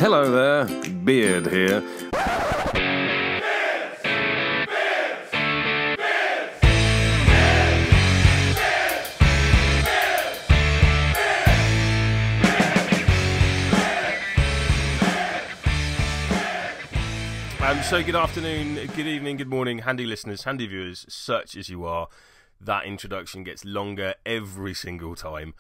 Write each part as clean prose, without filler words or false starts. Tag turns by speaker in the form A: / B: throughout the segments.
A: Hello there, Beard here. So good afternoon, good evening, good morning, handy listeners, handy viewers, such as you are. That introduction gets longer every single time.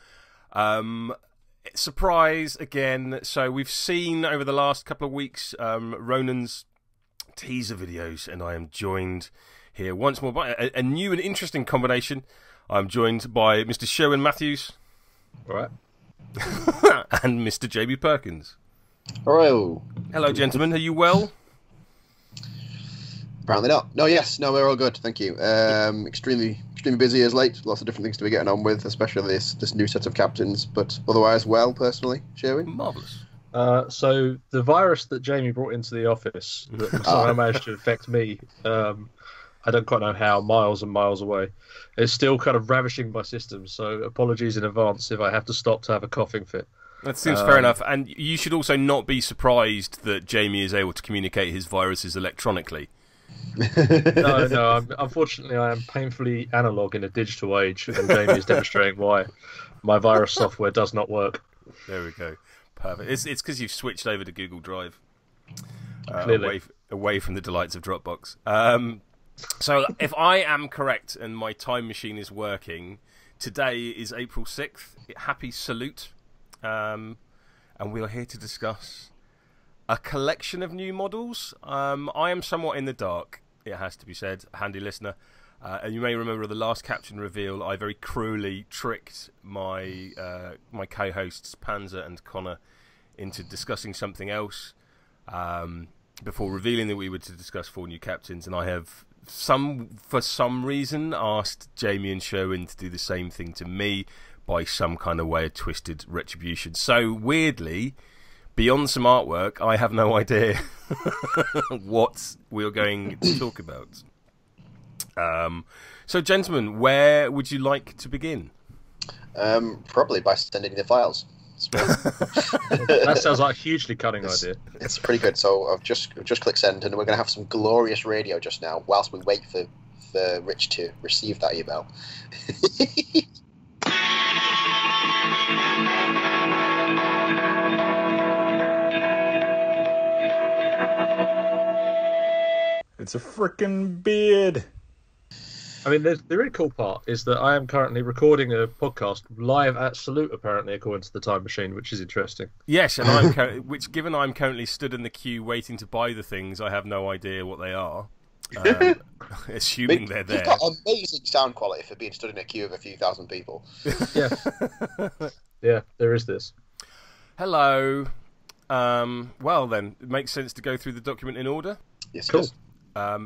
A: Surprise again. So we've seen over the last couple of weeks Ronan's teaser videos, and I am joined here once more by a new and interesting combination. I'm joined by Mr. Sherwin Matthews.
B: All right.
A: And Mr. JB Perkins.
C: Hello.
A: Hello, gentlemen. Are you well?
C: Apparently not. No, we're all good. Thank you. Extremely busy as late. Lots of different things to be getting on with, especially this new set of captains. But otherwise, well, personally, Sherwin.
A: Marvellous.
B: So the virus that Jamie brought into the office that somehow managed to affect me, I don't quite know how, miles and miles away, is still kind of ravishing my system. So apologies in advance if I have to stop to have a coughing fit.
A: That seems fair enough. And you should also not be surprised that Jamie is able to communicate his viruses electronically.
B: No. Unfortunately, I am painfully analog in a digital age, and Jamie is demonstrating why my virus software does not work.
A: There we go. Perfect. It's because you've switched over to Google Drive, away from the delights of Dropbox. So, if I am correct and my time machine is working, today is April 6th. Happy salute, and we are here to discuss a collection of new models. I am somewhat in the dark, it has to be said, handy listener. And you may remember the last captain reveal, I very cruelly tricked my my co-hosts Panzer and Connor into discussing something else before revealing that we were to discuss 4 new captains. And I have, for some reason, asked Jamie and Sherwin to do the same thing to me by some kind of way of twisted retribution. So, weirdly, beyond some artwork, I have no idea what we're going to talk about. So, gentlemen, where would you like to begin?
C: Probably by sending the files.
B: That sounds like a hugely cunning idea.
C: It's pretty good. So I've just clicked send, and we're going to have some glorious radio just now whilst we wait for Rich to receive that email.
D: It's a frickin' beard.
B: I mean, the really cool part is that I am currently recording a podcast live at Salute, apparently, according to the time machine, which is interesting.
A: Yes, and given I'm currently stood in the queue waiting to buy the things, I have no idea what they are. Assuming they're there.
C: You've got amazing sound quality for being stood in a queue of a few thousand people.
B: Yeah, yeah, there is this.
A: Hello. Well then, it makes sense to go through the document in order.
C: Yes,
B: cool.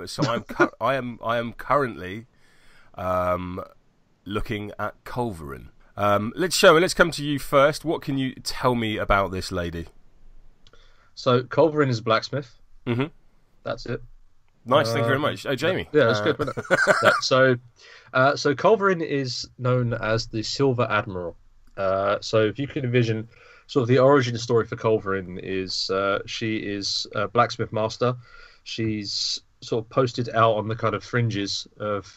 A: So I am currently looking at Culverin. Let's come to you first. What can you tell me about this lady?
B: So Culverin is a blacksmith.
A: Mm-hmm.
B: That's it.
A: Nice, thank you very much. Oh, Jamie.
B: Yeah, that's good. Wasn't it? So Culverin is known as the Silver Admiral. So if you can envision, sort of the origin story for Culverin is she is a blacksmith master. She's sort of posted out on the kind of fringes of,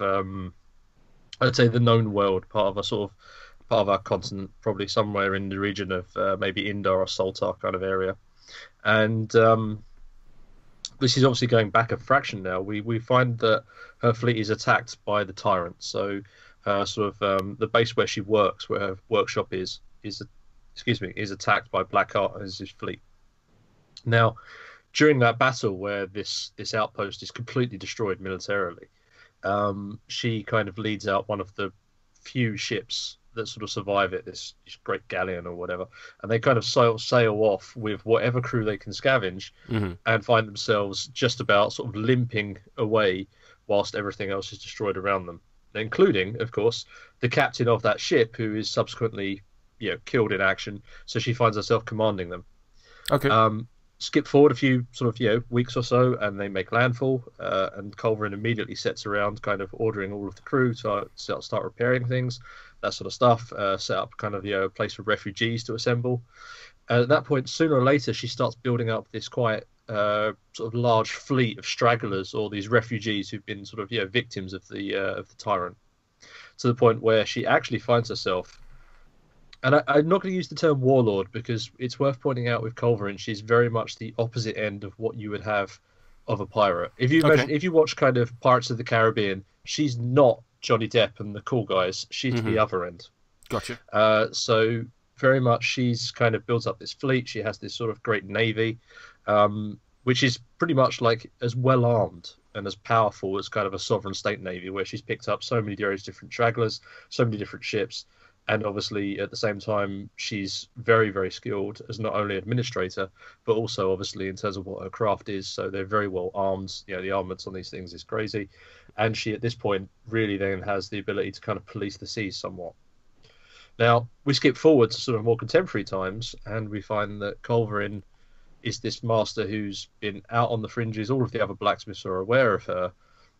B: I'd say, the known world, part of our continent, probably somewhere in the region of maybe Indar or Saltar kind of area. And this is obviously going back a fraction now. We find that her fleet is attacked by the Tyrant. So the base where she works, where her workshop is attacked by Blackheart and his fleet. Now, during that battle where this outpost is completely destroyed militarily, she kind of leads out one of the few ships that sort of survive it, this great galleon or whatever, and they kind of sail off with whatever crew they can scavenge, and find themselves just about sort of limping away whilst everything else is destroyed around them, including, of course, the captain of that ship, who is subsequently killed in action. So she finds herself commanding them. Okay. Skip forward a few weeks or so, and they make landfall, and Culverin immediately sets around kind of ordering all of the crew to start repairing things, that sort of stuff, set up kind of a place for refugees to assemble. And at that point, sooner or later, she starts building up this quite sort of large fleet of stragglers or these refugees who've been sort of victims of the tyrant, to the point where she actually finds herself. And I'm not going to use the term warlord because it's worth pointing out with Culverin, she's very much the opposite end of what you would have of a pirate. If you imagine, if you watch kind of Pirates of the Caribbean, she's not Johnny Depp and the cool guys. She's the other end.
A: Gotcha.
B: So very much she's kind of builds up this fleet. She has this sort of great navy, which is pretty much like as well armed and as powerful as kind of a sovereign state navy, where she's picked up so many various different stragglers, so many different ships. And obviously, at the same time, she's very, very skilled as not only administrator, but also obviously in terms of what her craft is. So they're very well armed. The armaments on these things is crazy. And she, at this point, really then has the ability to kind of police the seas somewhat. Now, we skip forward to sort of more contemporary times, and we find that Culverin is this master who's been out on the fringes. All of the other blacksmiths are aware of her,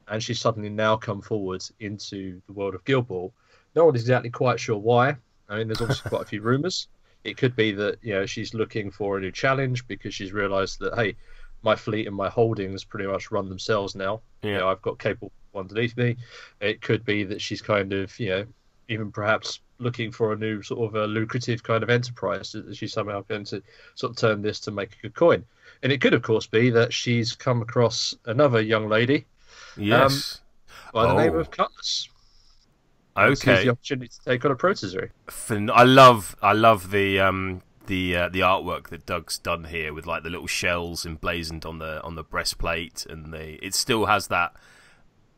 B: and she's suddenly now come forward into the world of Guild Ball. No one is exactly quite sure why. I mean, there's obviously quite a few rumours. It could be that she's looking for a new challenge because she's realised that, hey, my fleet and my holdings pretty much run themselves now.
A: Yeah.
B: I've got capable underneath me. It could be that she's kind of, even perhaps looking for a new sort of a lucrative kind of enterprise that she's somehow going to sort of turn this to make a good coin. And it could, of course, be that she's come across another young lady.
A: Yes.
B: By the name of Cutlass.
A: Okay.
B: The opportunity to take on a protege.
A: I love the artwork that Doug's done here with like the little shells emblazoned on the breastplate, and it still has that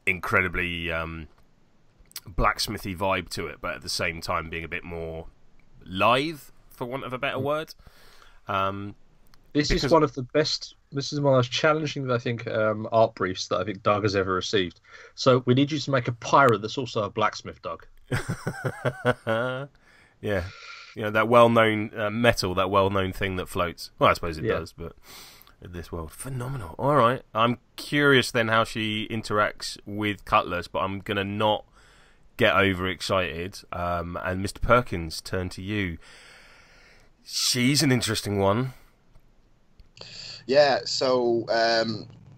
A: incredibly blacksmithy vibe to it, but at the same time being a bit more lithe, for want of a better word. This is one of the
B: best. This is one of the most challenging, I think, art briefs that I think Doug has ever received. So we need you to make a pirate that's also a blacksmith, Doug.
A: Yeah, that well-known metal, that well-known thing that floats. Well, I suppose it does, but in this world, phenomenal. All right, I'm curious then how she interacts with Cutlass, but I'm gonna not get overexcited. And Mr. Perkins, turn to you. She's an interesting one.
C: Yeah, so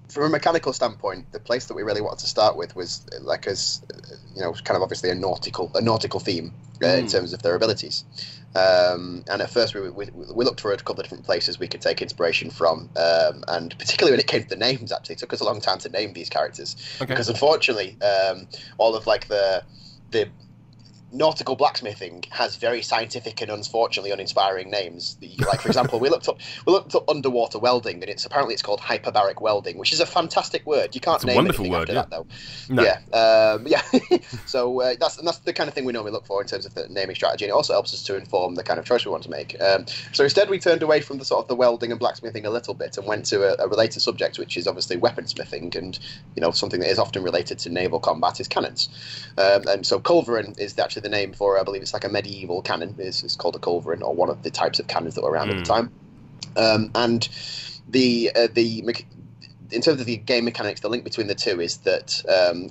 C: from a mechanical standpoint, the place that we really wanted to start with was kind of obviously a nautical theme in terms of their abilities. And at first we looked for a couple of different places we could take inspiration from, and particularly when it came to the names, actually, it took us a long time to name these characters because unfortunately, all of like the nautical blacksmithing has very scientific and unfortunately uninspiring names. Like, for example, we looked up underwater welding, and it's called hyperbaric welding, which is a fantastic word. You can't name anything after that, though. No. Yeah. So that's the kind of thing we normally look for in terms of the naming strategy, and it also helps us to inform the kind of choice we want to make. So instead, we turned away from the sort of the welding and blacksmithing a little bit and went to a related subject, which is obviously weaponsmithing, and something that is often related to naval combat is cannons. And so culverin is actually the name for, I believe it's like a medieval cannon. It's called a culverin, or one of the types of cannons that were around at the time. And in terms of the game mechanics, the link between the two is that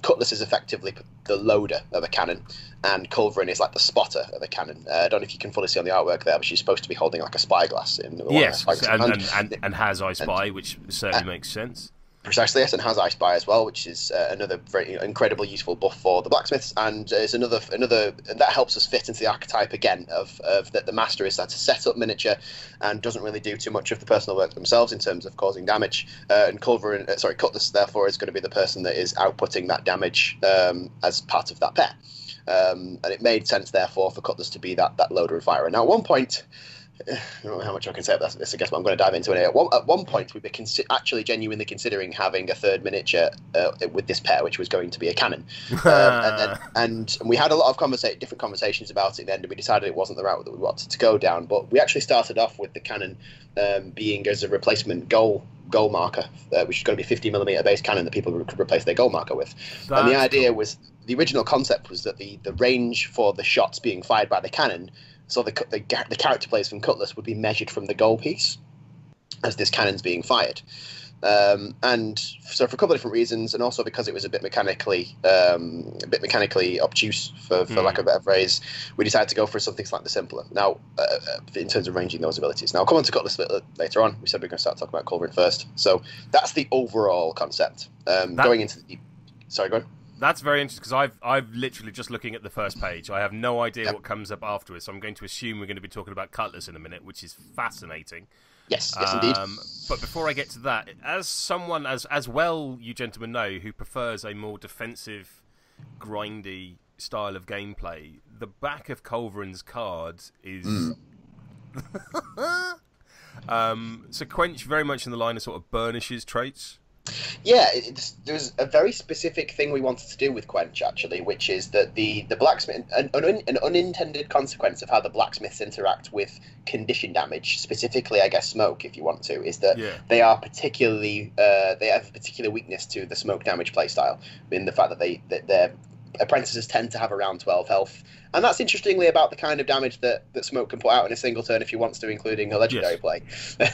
C: Cutlass is effectively the loader of a cannon, and Culverin is like the spotter of a cannon. I don't know if you can fully see on the artwork there, but she's supposed to be holding like a spyglass in one
A: yes,
C: of the spyglass
A: and has I Spy, which certainly makes sense.
C: Precisely, yes, and has I Spy as well, which is another very incredibly useful buff for the blacksmiths, and is another that helps us fit into the archetype again of that the master is there to set up miniature and doesn't really do too much of the personal work themselves in terms of causing damage. And Cutlass therefore is going to be the person that is outputting that damage as part of that pair, and it made sense therefore for Cutlass to be that loader and firer. Now at one point, I don't know how much I can say about this, I guess, but I'm going to dive into it. At one point, we were actually genuinely considering having a third miniature with this pair, which was going to be a cannon. And we had a lot of different conversations about it, and we decided it wasn't the route that we wanted to go down. But we actually started off with the cannon being as a replacement goal marker, which is going to be 50mm base cannon that people could replace their goal marker with. And the idea was, the original concept was that the range for the shots being fired by the cannon, so the character players from Cutlass would be measured from the goal piece as this cannon's being fired. And so for a couple of different reasons, and also because it was a bit mechanically obtuse, for lack of a better phrase, we decided to go for something slightly simpler. Now, in terms of ranging those abilities. Now, I'll come on to Cutlass a bit later on. We said we were going to start talking about Culverin first. So that's the overall concept. Going into the... Sorry, go on.
A: That's very interesting, because I've literally just looking at the first page. I have no idea what comes up afterwards, so I'm going to assume we're going to be talking about Cutlass in a minute, which is fascinating.
C: Yes, indeed.
A: But before I get to that, as someone, as well you gentlemen know, who prefers a more defensive, grindy style of gameplay, the back of Culverin's cards is... so Quench very much in the line of sort of Burnish's traits.
C: Yeah, there's a very specific thing we wanted to do with Quench, actually, which is that the blacksmith, an unintended consequence of how the blacksmiths interact with condition damage, specifically, I guess, smoke, if you want to, is that they are particularly, they have a particular weakness to the smoke damage playstyle, in the fact that their apprentices tend to have around 12 health. And that's interestingly about the kind of damage that Smoke can put out in a single turn if he wants to, including a legendary play.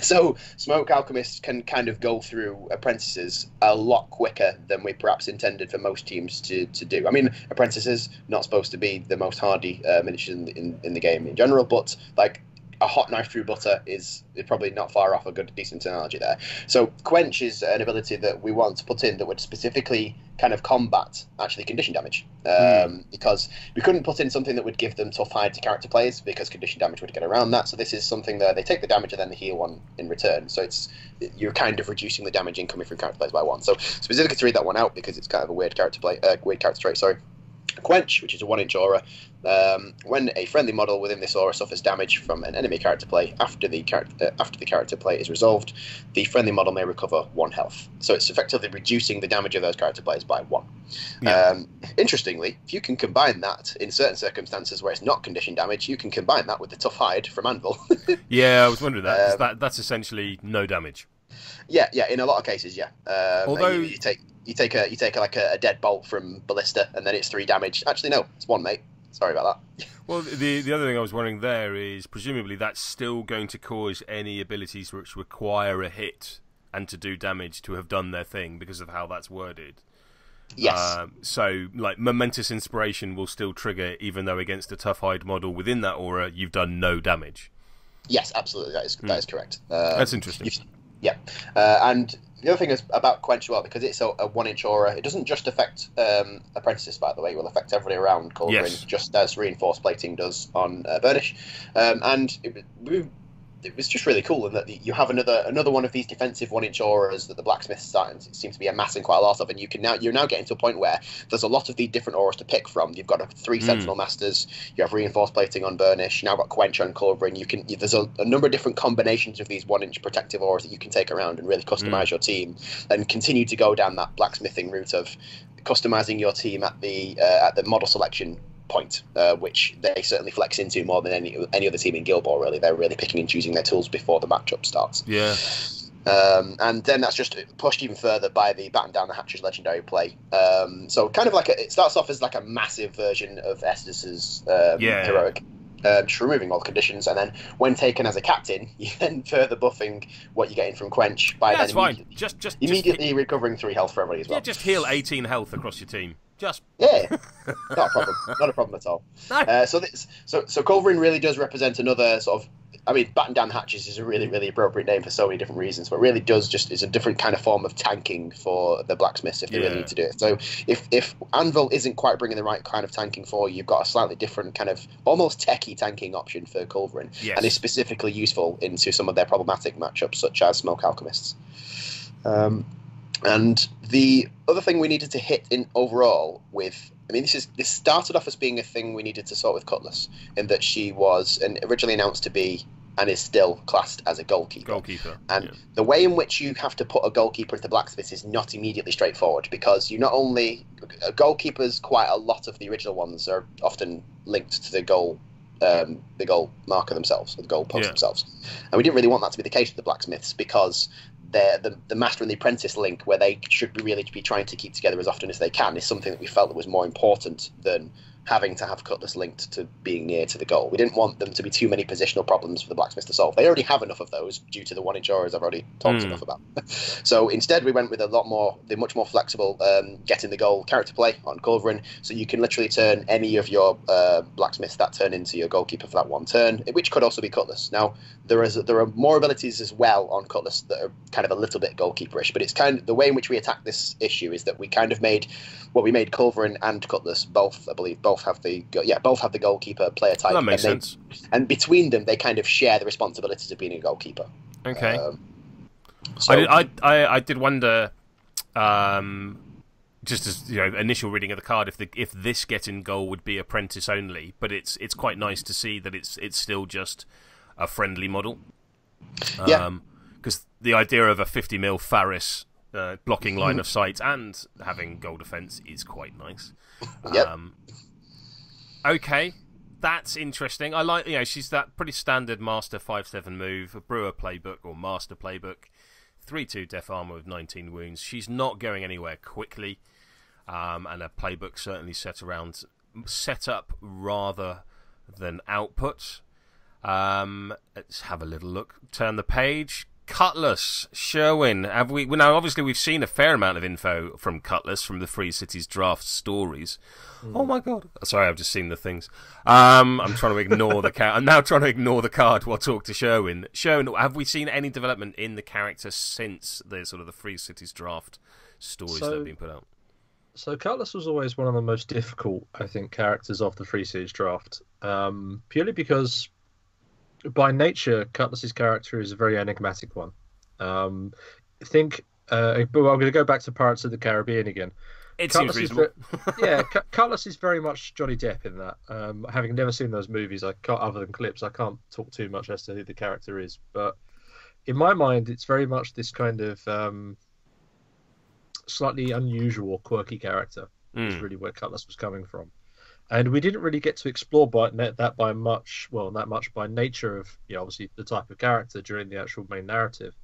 C: So Smoke Alchemists can kind of go through apprentices a lot quicker than we perhaps intended for most teams to do. I mean, apprentices not supposed to be the most hardy miniatures in the game in general, but like a hot knife through butter is probably not far off a decent analogy there. So Quench is an ability that we want to put in that would specifically kind of combat actually condition damage, because we couldn't put in something that would give them tough hide to character players, because condition damage would get around that. So this is something that they take the damage and then they heal one in return. So you're kind of reducing the damage incoming from character players by one. So specifically to read that one out, because it's kind of a weird character trait. Sorry. Quench, which is a 1-inch aura. When a friendly model within this aura suffers damage from an enemy character play after the character play is resolved, the friendly model may recover 1 health. So it's effectively reducing the damage of those character players by 1. Yeah. Interestingly, if you can combine that in certain circumstances where it's not condition damage, you can combine that with the tough hide from Anvil.
A: Yeah, I was wondering that. That's essentially no damage.
C: Yeah, in a lot of cases, yeah.
A: Although
C: you take like a dead bolt from Ballista, and then it's 3 damage. Actually, no, it's 1, mate. Sorry about that.
A: Well, the other thing I was wondering there is presumably that's still going to cause any abilities which require a hit and to do damage to have done their thing because of how that's worded.
C: Yes.
A: So, like, Momentous Inspiration will still trigger, even though against a tough hide model within that aura, you've done no damage.
C: Yes, absolutely. That is correct.
A: That's interesting.
C: Yeah, and the other thing is about Quench as well, because it's a 1-inch aura. It doesn't just affect apprentices, by the way. It will affect everybody around Culverin, just as reinforced plating does on Burnish. And it was just really cool in that you have another one of these defensive 1-inch auras that the blacksmiths seem to be amassing quite a lot of, and you're now getting to a point where there's a lot of these different auras to pick from. You've got 3 Sentinel Masters, you have reinforced plating on Burnish, you now got Quench on Culverin. There's a number of different combinations of these 1-inch protective auras that you can take around and really customize your team, and continue to go down that blacksmithing route of customizing your team at the model selection point, which they certainly flex into more than any other team in Guild Ball, really. They're really picking and choosing their tools before the matchup starts.
A: Yeah.
C: And then that's just pushed even further by the Batten Down the Hatches legendary play. So kind of like it starts off as like a massive version of Estus's heroic, just removing all the conditions, and then when taken as a captain, you then further buffing what you're getting from Quench by then immediately recovering 3 health for everybody as well.
A: Yeah, just heal 18 health across your team. Not
C: a problem. Not a problem at all. No. So Culverin really does represent another sort of. I mean, Batten Down the Hatches is a really, really appropriate name for so many different reasons, but really is a different kind of form of tanking for the blacksmiths if they really need to do it. So if Anvil isn't quite bringing the right kind of tanking for you, you've got a slightly different kind of almost techie tanking option for Culverin, and is specifically useful into some of their problematic matchups, such as Smoke Alchemists. And the other thing we needed to hit in overall with, I mean, this started off as being a thing we needed to sort with Cutlass, in that she was originally announced to be and is still classed as a goalkeeper. And the way in which you have to put a goalkeeper into blacksmiths is not immediately straightforward, because you not only goalkeepers, quite a lot of the original ones are often linked to the goal marker themselves, or the goal post themselves, and we didn't really want that to be the case with the blacksmiths, because the master and the apprentice link, where they should really be trying to keep together as often as they can, is something that we felt that was more important than having to have Cutlass linked to being near to the goal. We didn't want them to be too many positional problems for the blacksmith to solve. They already have enough of those due to the one insurers I've already talked enough about. So instead we went with the much more flexible get in the goal character play on Culverin, so you can literally turn any of your blacksmiths that turn into your goalkeeper for that one turn, which could also be Cutlass. Now there are more abilities as well on Cutlass that are kind of a little bit goalkeeperish, but it's kind of the way in which we attack this issue is that we kind of made Culverin and Cutlass both, I believe, both have the goalkeeper player type.
A: That makes sense.
C: And between them, they kind of share the responsibilities of being a goalkeeper.
A: Okay.
C: So,
A: I did wonder, just as initial reading of the card, if this get in goal would be apprentice only, but it's quite nice to see that it's still just a friendly model.
C: Yeah.
A: Because the idea of a 50 mil Faris blocking line of sight and having goal defense is quite nice.
C: Yep.
A: Okay, that's interesting. I like, she's that pretty standard Master 5/7 move, a Brewer playbook or Master playbook, 3/2 def armor with 19 wounds. She's not going anywhere quickly, and her playbook certainly set up rather than output. Let's have a little look. Turn the page. Cutlass, Sherwin. Have we? Well, now, obviously, we've seen a fair amount of info from Cutlass from the Free Cities draft stories. Oh my god! Sorry, I've just seen the things. I'm trying to ignore the card. I'm now trying to ignore the card while I talk to Sherwin. Sherwin, have we seen any development in the character since the sort of the Free Cities draft stories that have been put out?
B: So Cutlass was always one of the most difficult, I think, characters of the Free Cities draft, purely because, by nature, Cutlass's character is a very enigmatic one. I'm going to go back to Pirates of the Caribbean again.
A: It seems reasonable.
B: Cutlass is very much Johnny Depp in that. Having never seen those movies, other than clips, I can't talk too much as to who the character is. But in my mind, it's very much this kind of slightly unusual, quirky character. Is really where Cutlass was coming from. And we didn't really get to explore that much by nature of obviously the type of character during the actual main narrative.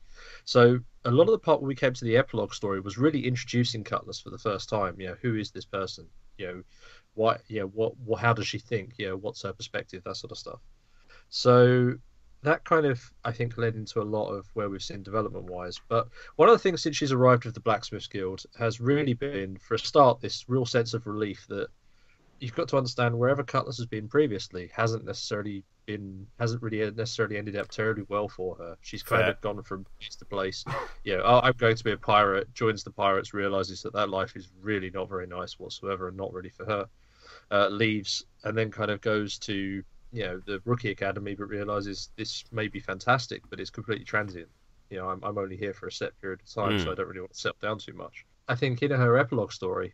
B: So a lot of the part when we came to the epilogue story was really introducing Cutlass for the first time. Who is this person? How does she think? What's her perspective? That sort of stuff. So that kind of, I think, led into a lot of where we've seen development-wise. But one of the things since she's arrived with the Blacksmiths Guild has really been, for a start, this real sense of relief that you've got to understand wherever Cutlass has been previously hasn't really necessarily ended up terribly well for her. She's kind of gone from place to place. I'm going to be a pirate, joins the pirates, realizes that life is really not very nice whatsoever and not really for her. Leaves and then kind of goes to the rookie academy, but realizes this may be fantastic, but it's completely transient. I'm only here for a set period of time, so I don't really want to settle down too much. I think in her epilogue story,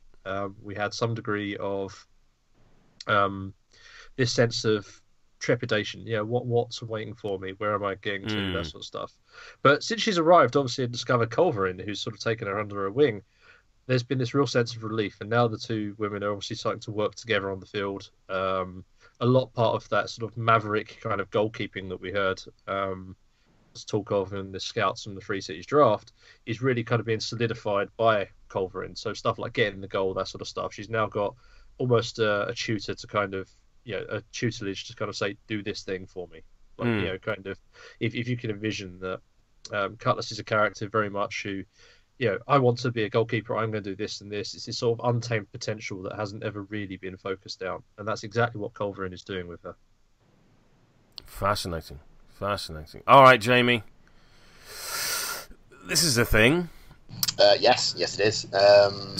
B: we had some degree of this sense of trepidation. What's waiting for me? Where am I getting to? That sort of stuff. But since she's arrived, obviously, and discovered Culverin, who's sort of taken her under her wing, there's been this real sense of relief. And now the two women are obviously starting to work together on the field. A lot part of that sort of maverick kind of goalkeeping that we heard us talk of in the scouts from the Free Cities draft is really kind of being solidified by Culverin. So stuff like getting the goal, that sort of stuff. She's now got almost a tutor to kind of, a tutelage to kind of say, do this thing for me. Kind of, if you can envision that Cutlass is a character very much who, I want to be a goalkeeper, I'm going to do this and this. It's this sort of untamed potential that hasn't ever really been focused down. And that's exactly what Culverin is doing with her.
A: Fascinating. All right, Jamie. This is a thing.
C: Yes, it is.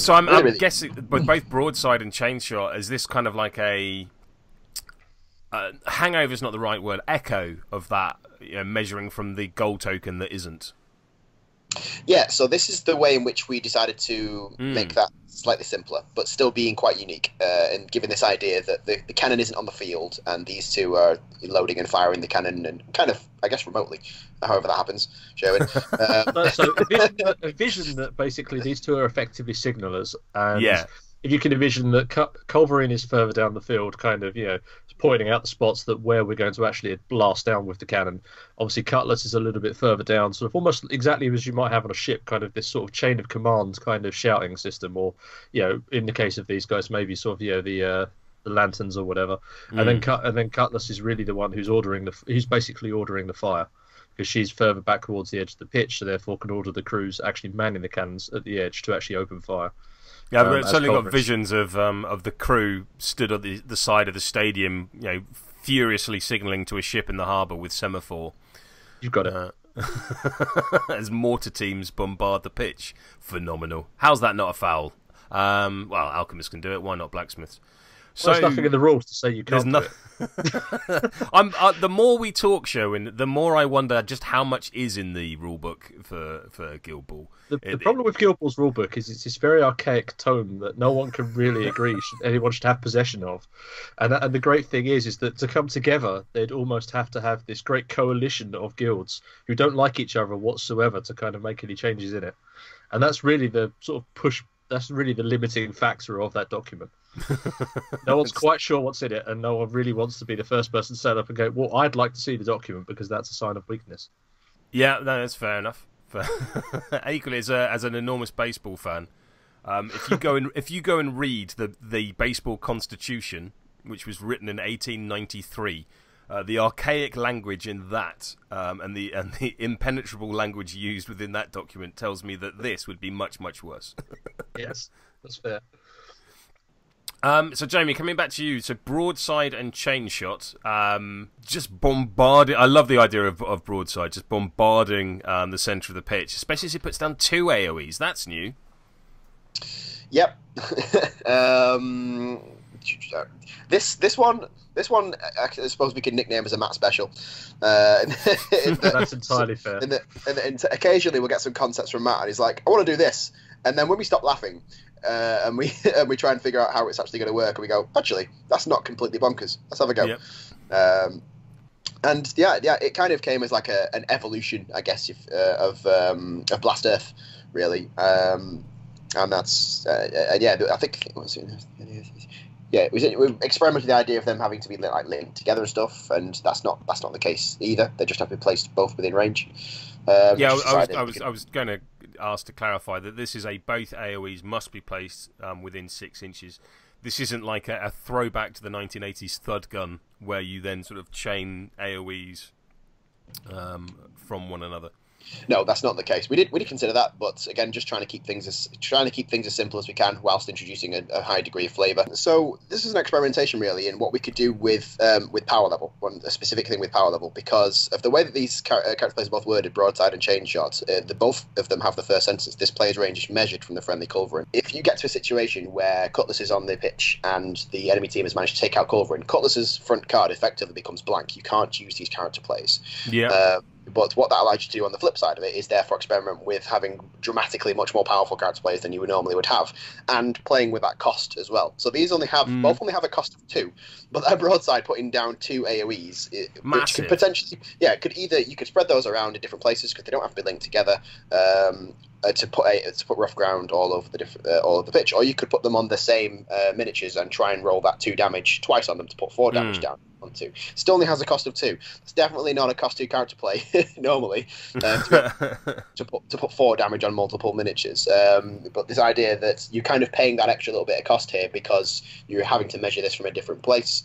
A: So I'm guessing, with both broadside and chain shot, is this kind of like a hangover is not the right word, echo of that, measuring from the goal token that isn't?
C: Yeah, so this is the way in which we decided to make that slightly simpler, but still being quite unique, and giving this idea that the cannon isn't on the field, and these two are loading and firing the cannon, and kind of, I guess, remotely, however that happens, Sherwin.
B: So envision that basically these two are effectively signalers, and if you can envision that Culverin is further down the field, kind of, pointing out the spots that where we're going to actually blast down with the cannon. Obviously, Cutlass is a little bit further down, sort of almost exactly as you might have on a ship, kind of this sort of chain of command kind of shouting system, or, in the case of these guys, maybe sort of, the the lanterns or whatever, and then Cutlass is really the one who's basically ordering the fire, because she's further back towards the edge of the pitch, so therefore can order the crews actually manning the cannons at the edge to actually open fire.
A: Yeah, I've certainly got visions of the crew stood at the side of the stadium, furiously signalling to a ship in the harbour with semaphore.
B: You've got it.
A: As mortar teams bombard the pitch. Phenomenal. How's that not a foul? Well, alchemists can do it. Why not blacksmiths?
B: So there's nothing in the rules to say you can't do it.
A: The more we talk, Sherwin, the more I wonder just how much is in the rulebook for Guild Ball.
B: The problem with Guild Ball's rulebook is it's this very archaic tome that no one can really agree anyone should have possession of. And the great thing is that to come together, they'd almost have to have this great coalition of guilds who don't like each other whatsoever to kind of make any changes in it. And that's really the sort of push. That's really the limiting factor of that document. No one's quite sure what's in it, and no one really wants to be the first person to set up and go, well, I'd like to see the document because that's a sign of weakness.
A: Yeah, no, that's fair enough. Equally, as an enormous baseball fan, if you go and read the baseball constitution, which was written in 1893, the archaic language in that and the impenetrable language used within that document tells me that this would be much, much worse.
B: Yes, that's fair.
A: So, Jamie, coming back to you, so broadside and chain shot, just bombarding. I love the idea of broadside, just bombarding the centre of the pitch, especially as he puts down 2 AoEs. That's new.
C: Yep. This one, I suppose we can nickname as a Matt special.
B: That's entirely fair.
C: And occasionally we'll get some concepts from Matt, and he's like, "I want to do this," and then when we stop laughing, and we try and figure out how it's actually going to work, and we go, "Actually, that's not completely bonkers. Let's have a go." Yep. And yeah, it kind of came as like an evolution, I guess, of Blast Earth, really. And that's I think it was. Yeah, we experimented with the idea of them having to be like linked together and stuff, and that's not the case either. They just have to be placed both within range.
A: I was going to ask to clarify that this is both AoEs must be placed within 6 inches. This isn't like a throwback to the 1980s thud gun where you then sort of chain AoEs from one another.
C: No, that's not the case. We did consider that, but again, just trying to keep things as simple as we can whilst introducing a high degree of flavour. So this is an experimentation really in what we could do with power level, a specific thing with power level, because of the way that these character plays are both worded, broadside and chain shots. Both of them have the first sentence: "This player's range is measured from the friendly culverin." If you get to a situation where Cutlass is on the pitch and the enemy team has managed to take out culverin, Cutlass's front card effectively becomes blank. You can't use these character plays.
A: Yeah.
C: But what that allows you to do on the flip side of it is therefore experiment with having dramatically much more powerful character players than you normally would have, and playing with that cost as well. So these both only have a cost of 2, but that broadside putting down 2 AoEs, which could potentially, you could spread those around in different places because they don't have to be linked together. To put rough ground all over the pitch, or you could put them on the same miniatures and try and roll that 2 damage twice on them to put 4 damage down on 2. Still only has a cost of 2. It's definitely not a cost 2 character play normally to put 4 damage on multiple miniatures. But this idea that you're kind of paying that extra little bit of cost here because you're having to measure this from a different place,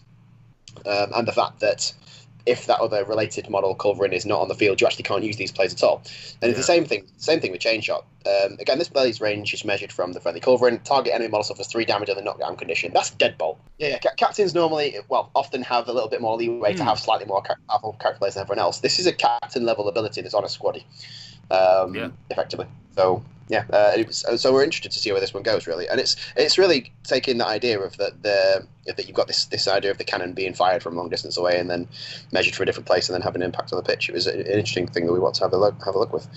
C: and the fact that if that other related model culverin is not on the field, you actually can't use these plays at all. And it's the same thing with chain shot. Again, this play's range is measured from the friendly culverin. Target enemy model suffers 3 damage on the knockdown condition. That's deadbolt. Yeah, captains normally, often have a little bit more leeway to have slightly more powerful character players than everyone else. This is a captain level ability that's on a squaddy, effectively. So so we're interested to see where this one goes, really. And it's really taking that idea of that you've got this idea of the cannon being fired from a long distance away and then measured for a different place and then having an impact on the pitch. It was an interesting thing that we want to have a look with.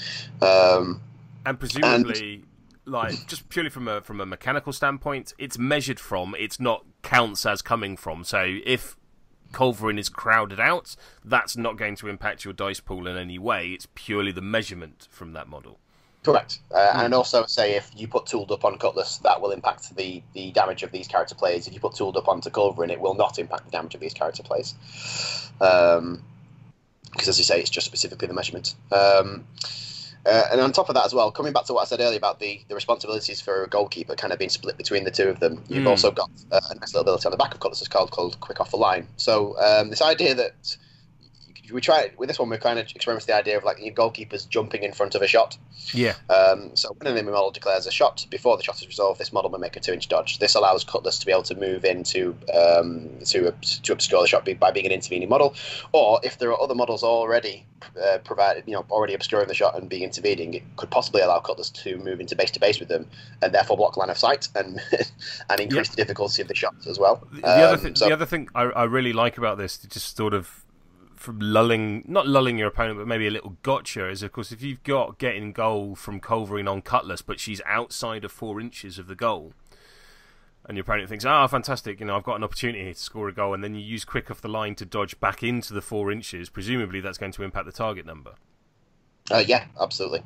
A: And presumably, like just purely from a mechanical standpoint, it's measured from. It's not counts as coming from. So if culverin is crowded out, that's not going to impact your dice pool in any way. It's purely the measurement from that model.
C: Correct. And also say if you put tooled up on Cutlass, that will impact the damage of these character plays. If you put tooled up onto culverin, it will not impact the damage of these character plays. Because as you say, it's just specifically the measurement. And on top of that as well, coming back to what I said earlier about the responsibilities for a goalkeeper kind of being split between the two of them, you've also got a nice little ability on the back of Cutlass called Quick Off the Line. So this idea that we try with this one, we're kind of experimenting the idea of like your goalkeepers jumping in front of a shot.
A: Yeah.
C: So when an enemy model declares a shot, before the shot is resolved, this model will make a 2-inch dodge. This allows Cutlass to be able to move in to obscure the shot by being an intervening model, or if there are other models already already obscuring the shot and being intervening, it could possibly allow Cutlass to move into base to base with them and therefore block line of sight and increase the difficulty of the shots as well.
A: The other thing I really like about this, just sort of from not lulling your opponent, but maybe a little gotcha, is of course if you've got getting goal from Culverin on Cutlass, but she's outside of 4 inches of the goal, and your opponent thinks, fantastic, I've got an opportunity here to score a goal, and then you use Quick Off the Line to dodge back into the 4 inches, presumably that's going to impact the target number.
C: Yeah, absolutely.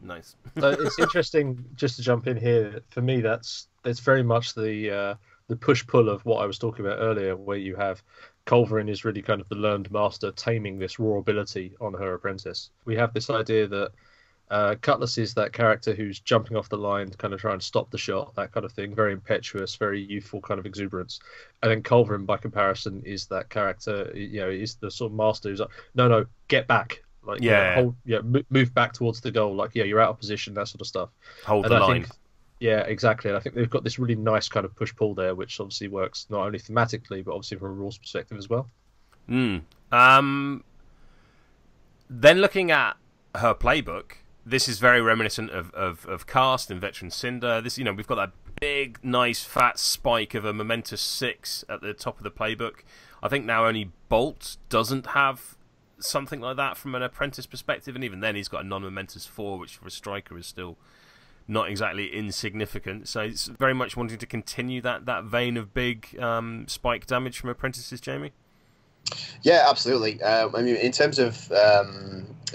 A: Nice.
B: It's interesting, just to jump in here, for me it's very much the push-pull of what I was talking about earlier, where you have Culverin is really kind of the learned master taming this raw ability on her apprentice. We have this idea that Cutlass is that character who's jumping off the line to kind of try and stop the shot, that kind of thing, very impetuous, very youthful kind of exuberance. And then Culverin, by comparison, is that character, is the sort of master who's like, no, get back. Like, move back towards the goal. Like, you're out of position, that sort of stuff.
A: Hold the line.
B: Yeah, exactly. And I think they've got this really nice kind of push-pull there, which obviously works not only thematically, but obviously from a rules perspective as well.
A: Then looking at her playbook, this is very reminiscent of Cast and Veteran Cinder. This, we've got that big, nice, fat spike of a momentous 6 at the top of the playbook. I think now only Bolt doesn't have something like that from an apprentice perspective, and even then he's got a non-momentous 4, which for a striker is still not exactly insignificant. So it's very much wanting to continue that vein of big spike damage from apprentices, Jamie?
C: Yeah, absolutely. In terms of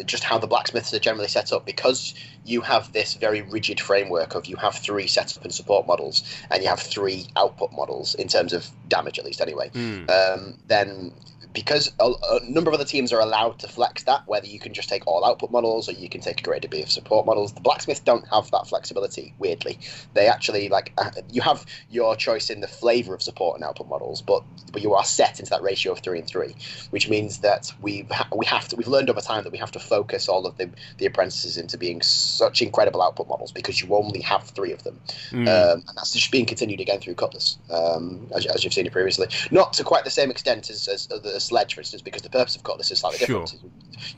C: just how the blacksmiths are generally set up, because you have this very rigid framework of you have 3 setup and support models, and you have 3 output models in terms of damage, at least anyway, then because a number of other teams are allowed to flex that, whether you can just take all output models or you can take a great degree of support models, the blacksmiths don't have that flexibility, weirdly. They actually, you have your choice in the flavour of support and output models, but you are set into that ratio of 3 and 3, which means that we've learned over time that we have to focus all of the apprentices into being such incredible output models because you only have 3 of them. And that's just being continued again through Cutlass, as you've seen it previously. Not to quite the same extent as Sledge, for instance, because the purpose of Cutlass is slightly different.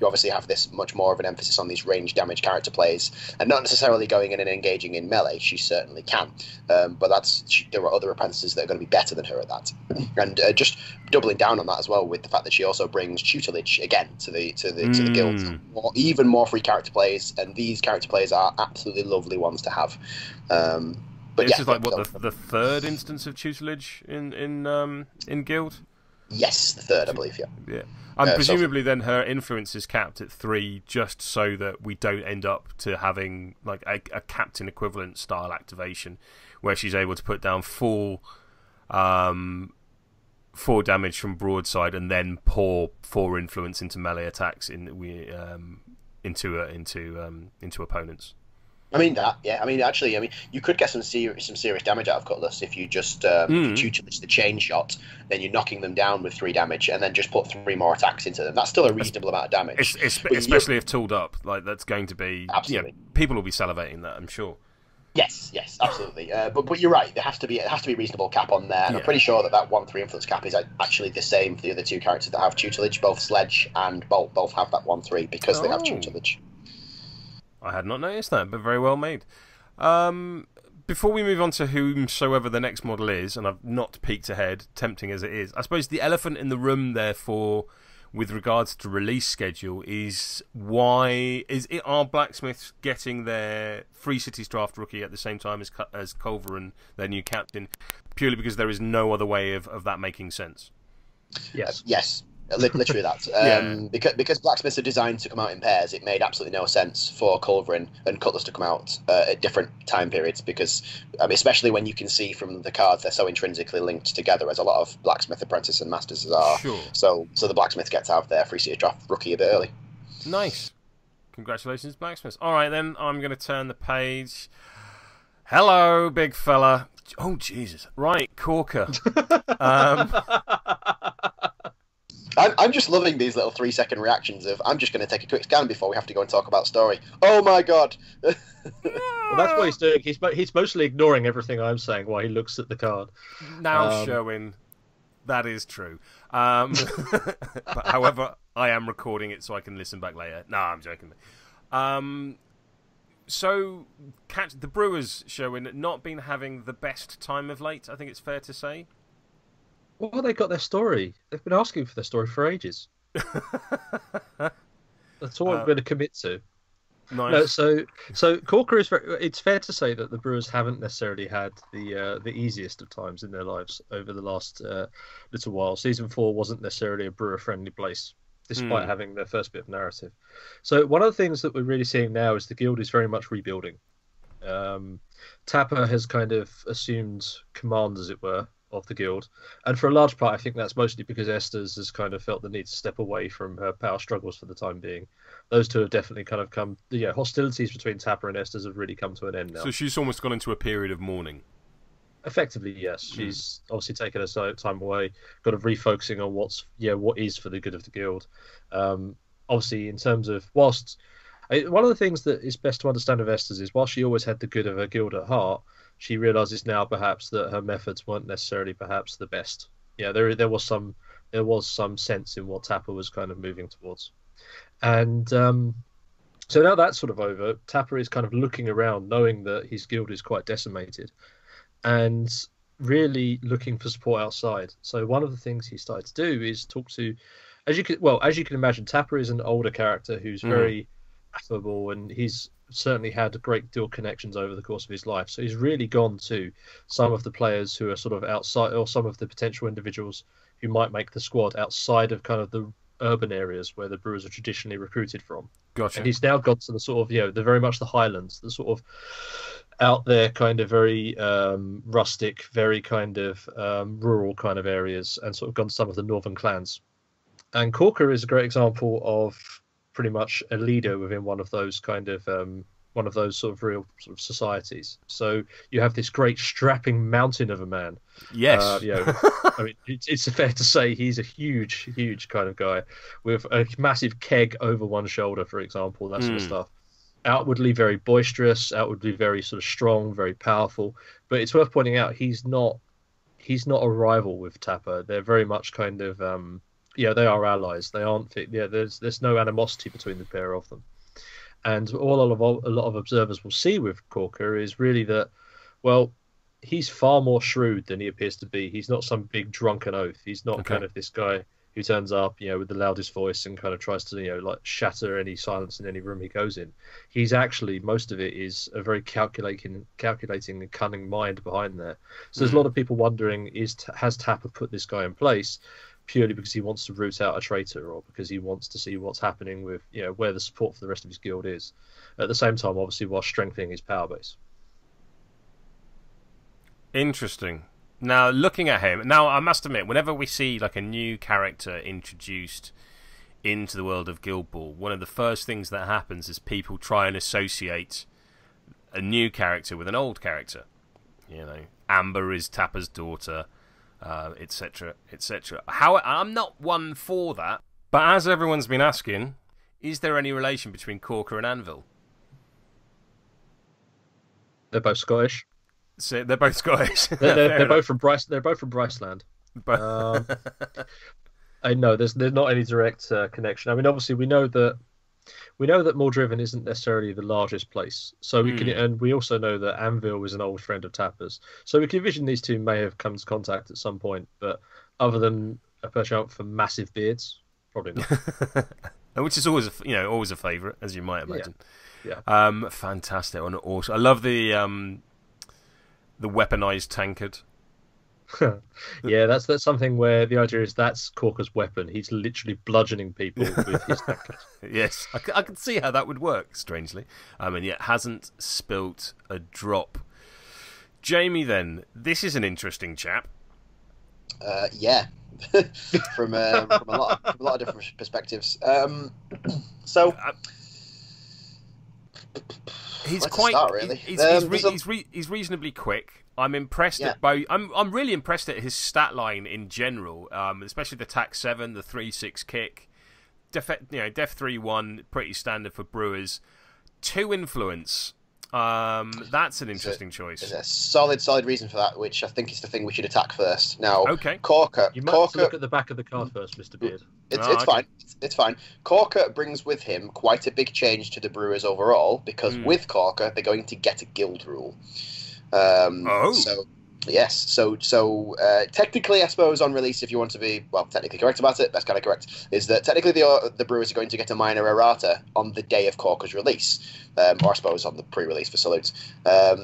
C: You obviously have this much more of an emphasis on these range damage character plays, and not necessarily going in and engaging in melee. She certainly can, but there are other apprentices that are going to be better than her at that. And just doubling down on that as well, with the fact that she also brings tutelage again to the guild, or even more free character plays, and these character plays are absolutely lovely ones to have. But
A: this is like the third instance of tutelage in guild.
C: Yes, the third, I believe.
A: Yeah. And presumably then her influence is capped at 3, just so that we don't end up to having like a captain equivalent style activation where she's able to put down 4 damage from broadside and then pour 4 influence into melee attacks into opponents.
C: You could get some serious damage out of Cutlass if you just tutelage the chain shot, then you're knocking them down with 3 damage, and then just put 3 more attacks into them. That's still a reasonable amount of damage.
A: Especially if tooled up, like that's going to be.
C: Absolutely.
A: People will be salivating that, I'm sure.
C: Yes, absolutely. But you're right. There has to be a reasonable cap on there. And I'm pretty sure that 1/3 influence cap is actually the same for the other 2 characters that have tutelage. Both Sledge and Bolt both have that 1/3 because they have tutelage.
A: I had not noticed that, but very well made. Before we move on to whomsoever the next model is, and I've not peeked ahead, tempting as it is, I suppose the elephant in the room, therefore, with regards to release schedule, is are blacksmiths getting their Free Cities draft rookie at the same time as Culverin, their new captain, purely because there is no other way of that making sense?
C: Yes. Literally that. Because blacksmiths are designed to come out in pairs, it made absolutely no sense for Culverin and Cutlass to come out at different time periods, because especially when you can see from the cards they're so intrinsically linked together, as a lot of blacksmith apprentices and masters are.
A: Sure.
C: So the blacksmith gets out of their Free City draft rookie a bit early.
A: Nice. Congratulations, Blacksmiths. All right, then I'm going to turn the page. Hello, big fella. Oh, Jesus. Right, Corker.
C: I'm just loving these little 3-second reactions of I'm just going to take a quick scan before we have to go and talk about story. Oh my god!
B: Well, that's what he's doing. He's mostly ignoring everything I'm saying while he looks at the card.
A: Now, Sherwin, that is true. But, however, I am recording it so I can listen back later. No, I'm joking. So, the Brewers, Sherwin, not been having the best time of late, I think it's fair to say.
B: Well, they got their story. They've been asking for their story for ages. That's all I'm going to commit to.
A: Nice.
B: No, so Corker is very. It's fair to say that the Brewers haven't necessarily had the easiest of times in their lives over the last little while. Season 4 wasn't necessarily a Brewer-friendly place, despite having their first bit of narrative. So one of the things that we're really seeing now is the guild is very much rebuilding. Tapper has kind of assumed command, as it were, of the guild, and for a large part I think that's mostly because Estes has kind of felt the need to step away from her power struggles for the time being. Those two have definitely kind of come, hostilities between Tapper and Estes have really come to an end now.
A: So she's almost gone into a period of mourning.
B: Effectively, yes. She's obviously taken her time away, kind of refocusing on what is for the good of the guild. Obviously, in terms of one of the things that is best to understand of Estes is while she always had the good of her guild at heart, she realizes now perhaps that her methods weren't necessarily perhaps the best. Yeah, there was some sense in what Tapper was kind of moving towards, and so now that's sort of over. Tapper is kind of looking around, knowing that his guild is quite decimated, and really looking for support outside. So one of the things he started to do is talk to, as you can imagine, Tapper is an older character who's very affable, and he's certainly had a great deal of connections over the course of his life. So he's really gone to some of the players who are sort of outside, or some of the potential individuals who might make the squad outside of kind of the urban areas where the Brewers are traditionally recruited from.
A: Gotcha.
B: And he's now got to the sort of, the very much the Highlands, the sort of out there kind of very rustic, very kind of rural kind of areas, and sort of gone to some of the northern clans. And Corker is a great example of pretty much a leader within one of those kind of sort of real sort of societies. So you have this great strapping mountain of a man.
A: Yes.
B: I mean, it's fair to say he's a huge kind of guy with a massive keg over one shoulder, for example, that sort of stuff. Outwardly very boisterous, outwardly very sort of strong, very powerful. But it's worth pointing out he's not a rival with Tapper. They're very much kind of they are allies. They aren't. There's no animosity between the pair of them. And all a lot of observers will see with Corker is really that, well, he's far more shrewd than he appears to be. He's not some big drunken oaf. He's not kind of this guy who turns up, with the loudest voice and kind of tries to, like shatter any silence in any room he goes in. He's actually, most of it is a very calculating and cunning mind behind there. So there's a lot of people wondering, has Tapper put this guy in place purely because he wants to root out a traitor, or because he wants to see what's happening with, where the support for the rest of his guild is, at the same time, obviously, while strengthening his power base.
A: Interesting. Now, looking at him, I must admit, whenever we see like a new character introduced into the world of Guild Ball, one of the first things that happens is people try and associate a new character with an old character. Amber is Tapper's daughter, etc., etc. I'm not one for that, but as everyone's been asking, is there any relation between Corker and Anvil?
B: They're both Scottish.
A: So they're both Scottish.
B: they're both from Bryce. They're both from Bryceland. I know there's not any direct connection. I mean, obviously we know that Mordriven isn't necessarily the largest place, so we can, and we also know that Anvil was an old friend of Tapper's, so we can envision these two may have come to contact at some point. But other than a perchance for massive beards, probably not.
A: Which is always a favourite, as you might imagine.
B: Yeah.
A: Fantastic and awesome. I love the weaponized tankard.
B: Yeah, that's something where the idea is that's Corker's weapon. He's literally bludgeoning people with his tankard.
A: Yes, I can see how that would work, strangely. It hasn't spilt a drop. Jamie, then, this is an interesting chap.
C: Yeah, from a lot of different perspectives. So
A: He's
C: Where to
A: quite.
C: start, really?
A: He's reasonably quick. I'm impressed at both. I'm really impressed at his stat line in general, especially the tac 7, the 3-6 kick, def 3-1, pretty standard for Brewers. 2 influence. That's an interesting choice.
C: There's a solid reason for that, which I think is the thing we should attack first. Now,
A: okay.
C: Corker.
B: You might have to look at the back of the card first, Mr. Beard.
C: It's fine. It's fine. Corker brings with him quite a big change to the Brewers overall, because with Corker, they're going to get a guild rule. So yes, so technically, I suppose on release, if you want to be technically correct about it, that's kind of correct. Is that technically the Brewers are going to get a minor errata on the day of Corker's release, or I suppose on the pre-release for Salute,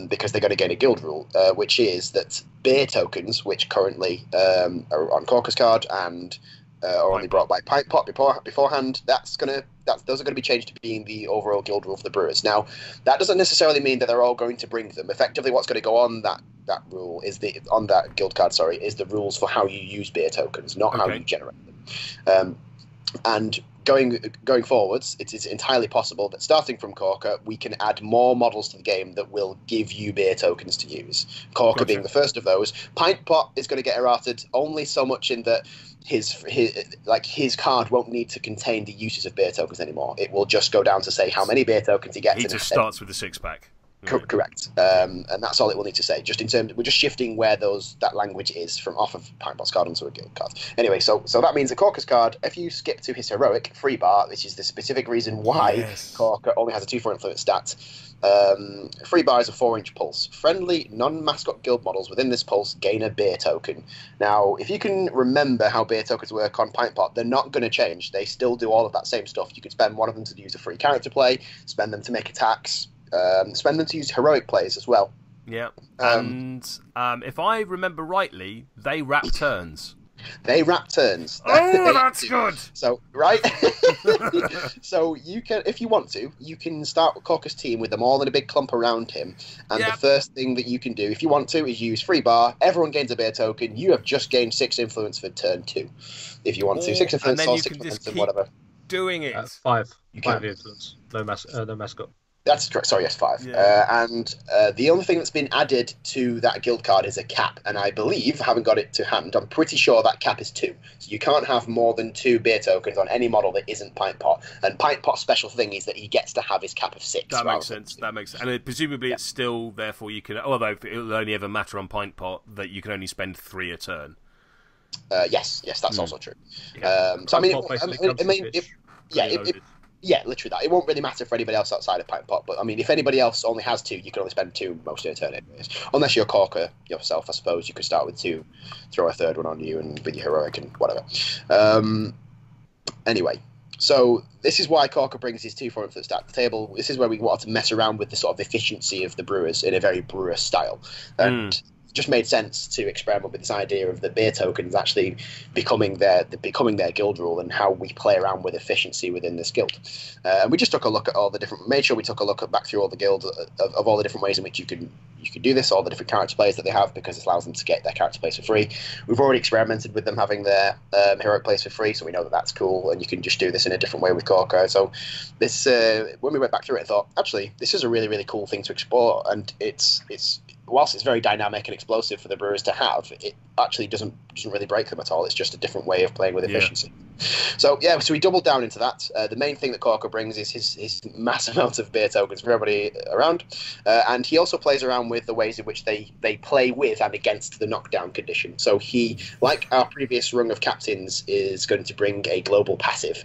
C: because they're going to gain a guild rule, which is that beer tokens, which currently are on Corker's card and are only brought by Pint Pot beforehand, those are going to be changed to being the overall guild rule for the Brewers. Now, that doesn't necessarily mean that they're all going to bring them. Effectively, what's going to go on that rule is on that guild card, is the rules for how you use beer tokens, not how you generate them. And going forwards, it's entirely possible that starting from Corker, we can add more models to the game that will give you beer tokens to use. Corker being the first of those. Pint Pot is going to get errated only so much in that his card won't need to contain the uses of beer tokens anymore. It will just go down to say how many beer tokens he gets.
A: He just starts with a 6-pack.
C: Correct, and that's all it will need to say. Just in terms, we're just shifting where that language is from off of Pint Pot's card onto a guild card. Anyway, so that means a Corker's card, if you skip to his heroic free bar, which is the specific reason why Corker only has a 2-4 influence stat. Free bar is a 4-inch pulse. Friendly non-mascot guild models within this pulse gain a beer token. Now, if you can remember how beer tokens work on Pint Pot, they're not going to change. They still do all of that same stuff. You could spend one of them to use a free character play, spend them to make attacks. Spend them to use heroic plays as well.
A: Yeah, and if I remember rightly, they wrap turns.
C: They wrap turns.
A: Oh, that's good.
C: So so you can, if you want to, you can start Corker's team with them all in a big clump around him. And the first thing that you can do, if you want to, is use free bar. Everyone gains a beer token. You have just gained 6 influence for turn 2. If you want to, 6 influence or 6 influence and whatever.
A: Doing it.
B: 5. You can have influence. No mascot.
C: That's correct. Sorry, yes, 5. Yeah. And the only thing that's been added to that guild card is a cap. And I believe, I haven't got it to hand, I'm pretty sure that cap is 2. So you can't have more than 2 beer tokens on any model that isn't Pint Pot. And Pint Pot's special thing is that he gets to have his cap of 6.
A: That makes sense. And presumably it's still, therefore, you can, although it'll only ever matter on Pint Pot, that you can only spend 3 a turn.
C: Yes, that's also true. So, Yeah, literally that. It won't really matter for anybody else outside of Pint Pot, but I mean, if anybody else only has 2, you can only spend 2 most of the turn anyways. Unless you're Corker yourself, I suppose. You could start with 2, throw a 3rd one on you, and with your heroic and whatever. Anyway, so this is why Corker brings his 2-4 influence stat to the table. This is where we wanted to mess around with the sort of efficiency of the Brewers in a very Brewer style. And just made sense to experiment with this idea of the beer tokens actually becoming their guild rule and how we play around with efficiency within this guild. And we just took a look at all the different, made sure we took a look back through all the guilds of all the different ways in which you can do this, all the different character plays that they have, because it allows them to get their character plays for free. We've already experimented with them having their heroic plays for free, so we know that that's cool, and you can just do this in a different way with Corker. So this, when we went back through it, I thought, actually, this is a really, really cool thing to explore, and it's whilst it's very dynamic and explosive for the Brewers to have, it actually doesn't really break them at all. It's just a different way of playing with efficiency. So we doubled down into that. The main thing that Corker brings is his mass amount of beer tokens for everybody around, and he also plays around with the ways in which they play with and against the knockdown condition. So he, like our previous rung of captains, is going to bring a global passive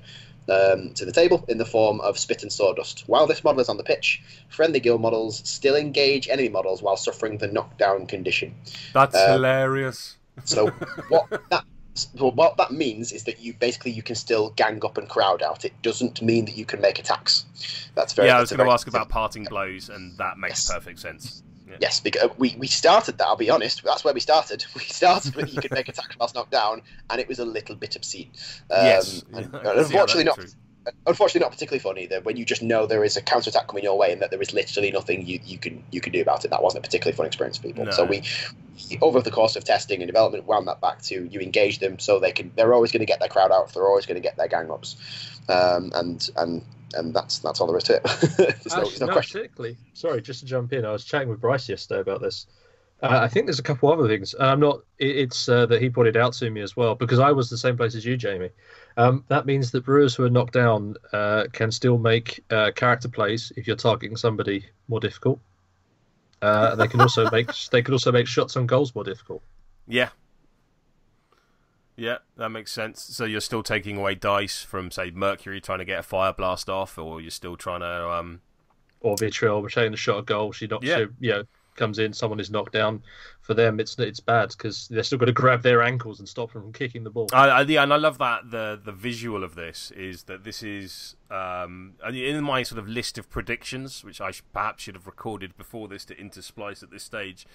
C: to the table in the form of Spit and Sawdust. While this model is on the pitch, friendly guild models still engage enemy models while suffering the knockdown condition.
A: That's hilarious.
C: So what that means is that you can still gang up and crowd out. It doesn't mean that you can make attacks. That's very.
A: I was going to ask about parting blows, and that makes perfect sense. Yeah.
C: Yes, because we started that. I'll be honest. That's where we started. We started with you could make attacks whilst knocked down, and it was a little bit obscene.
A: Yes,
C: unfortunately not. Unfortunately, not particularly fun either. When you just know there is a counterattack coming your way and that there is literally nothing you can do about it. That wasn't a particularly fun experience for people. No. So we, over the course of testing and development, wound that back to you engage them so they're always going to get their crowd out. They're always going to get their gang ups, and and that's all there is to it. there's no question.
B: Particularly. Sorry, just to jump in. I was chatting with Bryce yesterday about this. I think there's a couple other things. I'm not. It's that he pointed out to me as well, because I was the same place as you, Jamie. That means that brewers who are knocked down can still make character plays if you're targeting somebody more difficult. They can also make shots on goals more difficult.
A: Yeah. Yeah, that makes sense. So you're still taking away dice from, say, Mercury trying to get a fire blast off, or you're still trying to
B: or Vitriol, we're taking a shot of goal. She knocks comes in, someone is knocked down. For them, it's bad because they're still got to grab their ankles and stop them from kicking the ball.
A: Yeah, and I love that the visual of this is that this is in my sort of list of predictions, which I perhaps should have recorded before this to intersplice at this stage.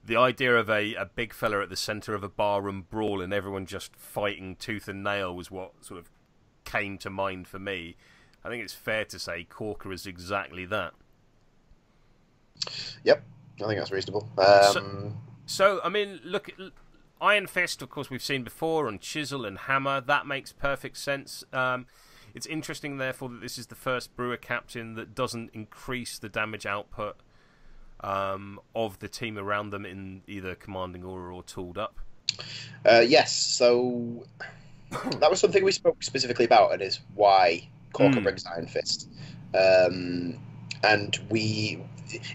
A: The idea of a big fella at the centre of a barroom brawl and everyone just fighting tooth and nail was what sort of came to mind for me. I think it's fair to say Corker is exactly that.
C: Yep, I think that's reasonable.
A: So I mean, look, Iron Fist, of course, we've seen before on Chisel and Hammer. That makes perfect sense. It's interesting, therefore, that this is the first brewer captain that doesn't increase the damage output of the team around them in either commanding aura or tooled up.
C: Yes, so that was something we spoke specifically about, and is why Corker brings Iron Fist. And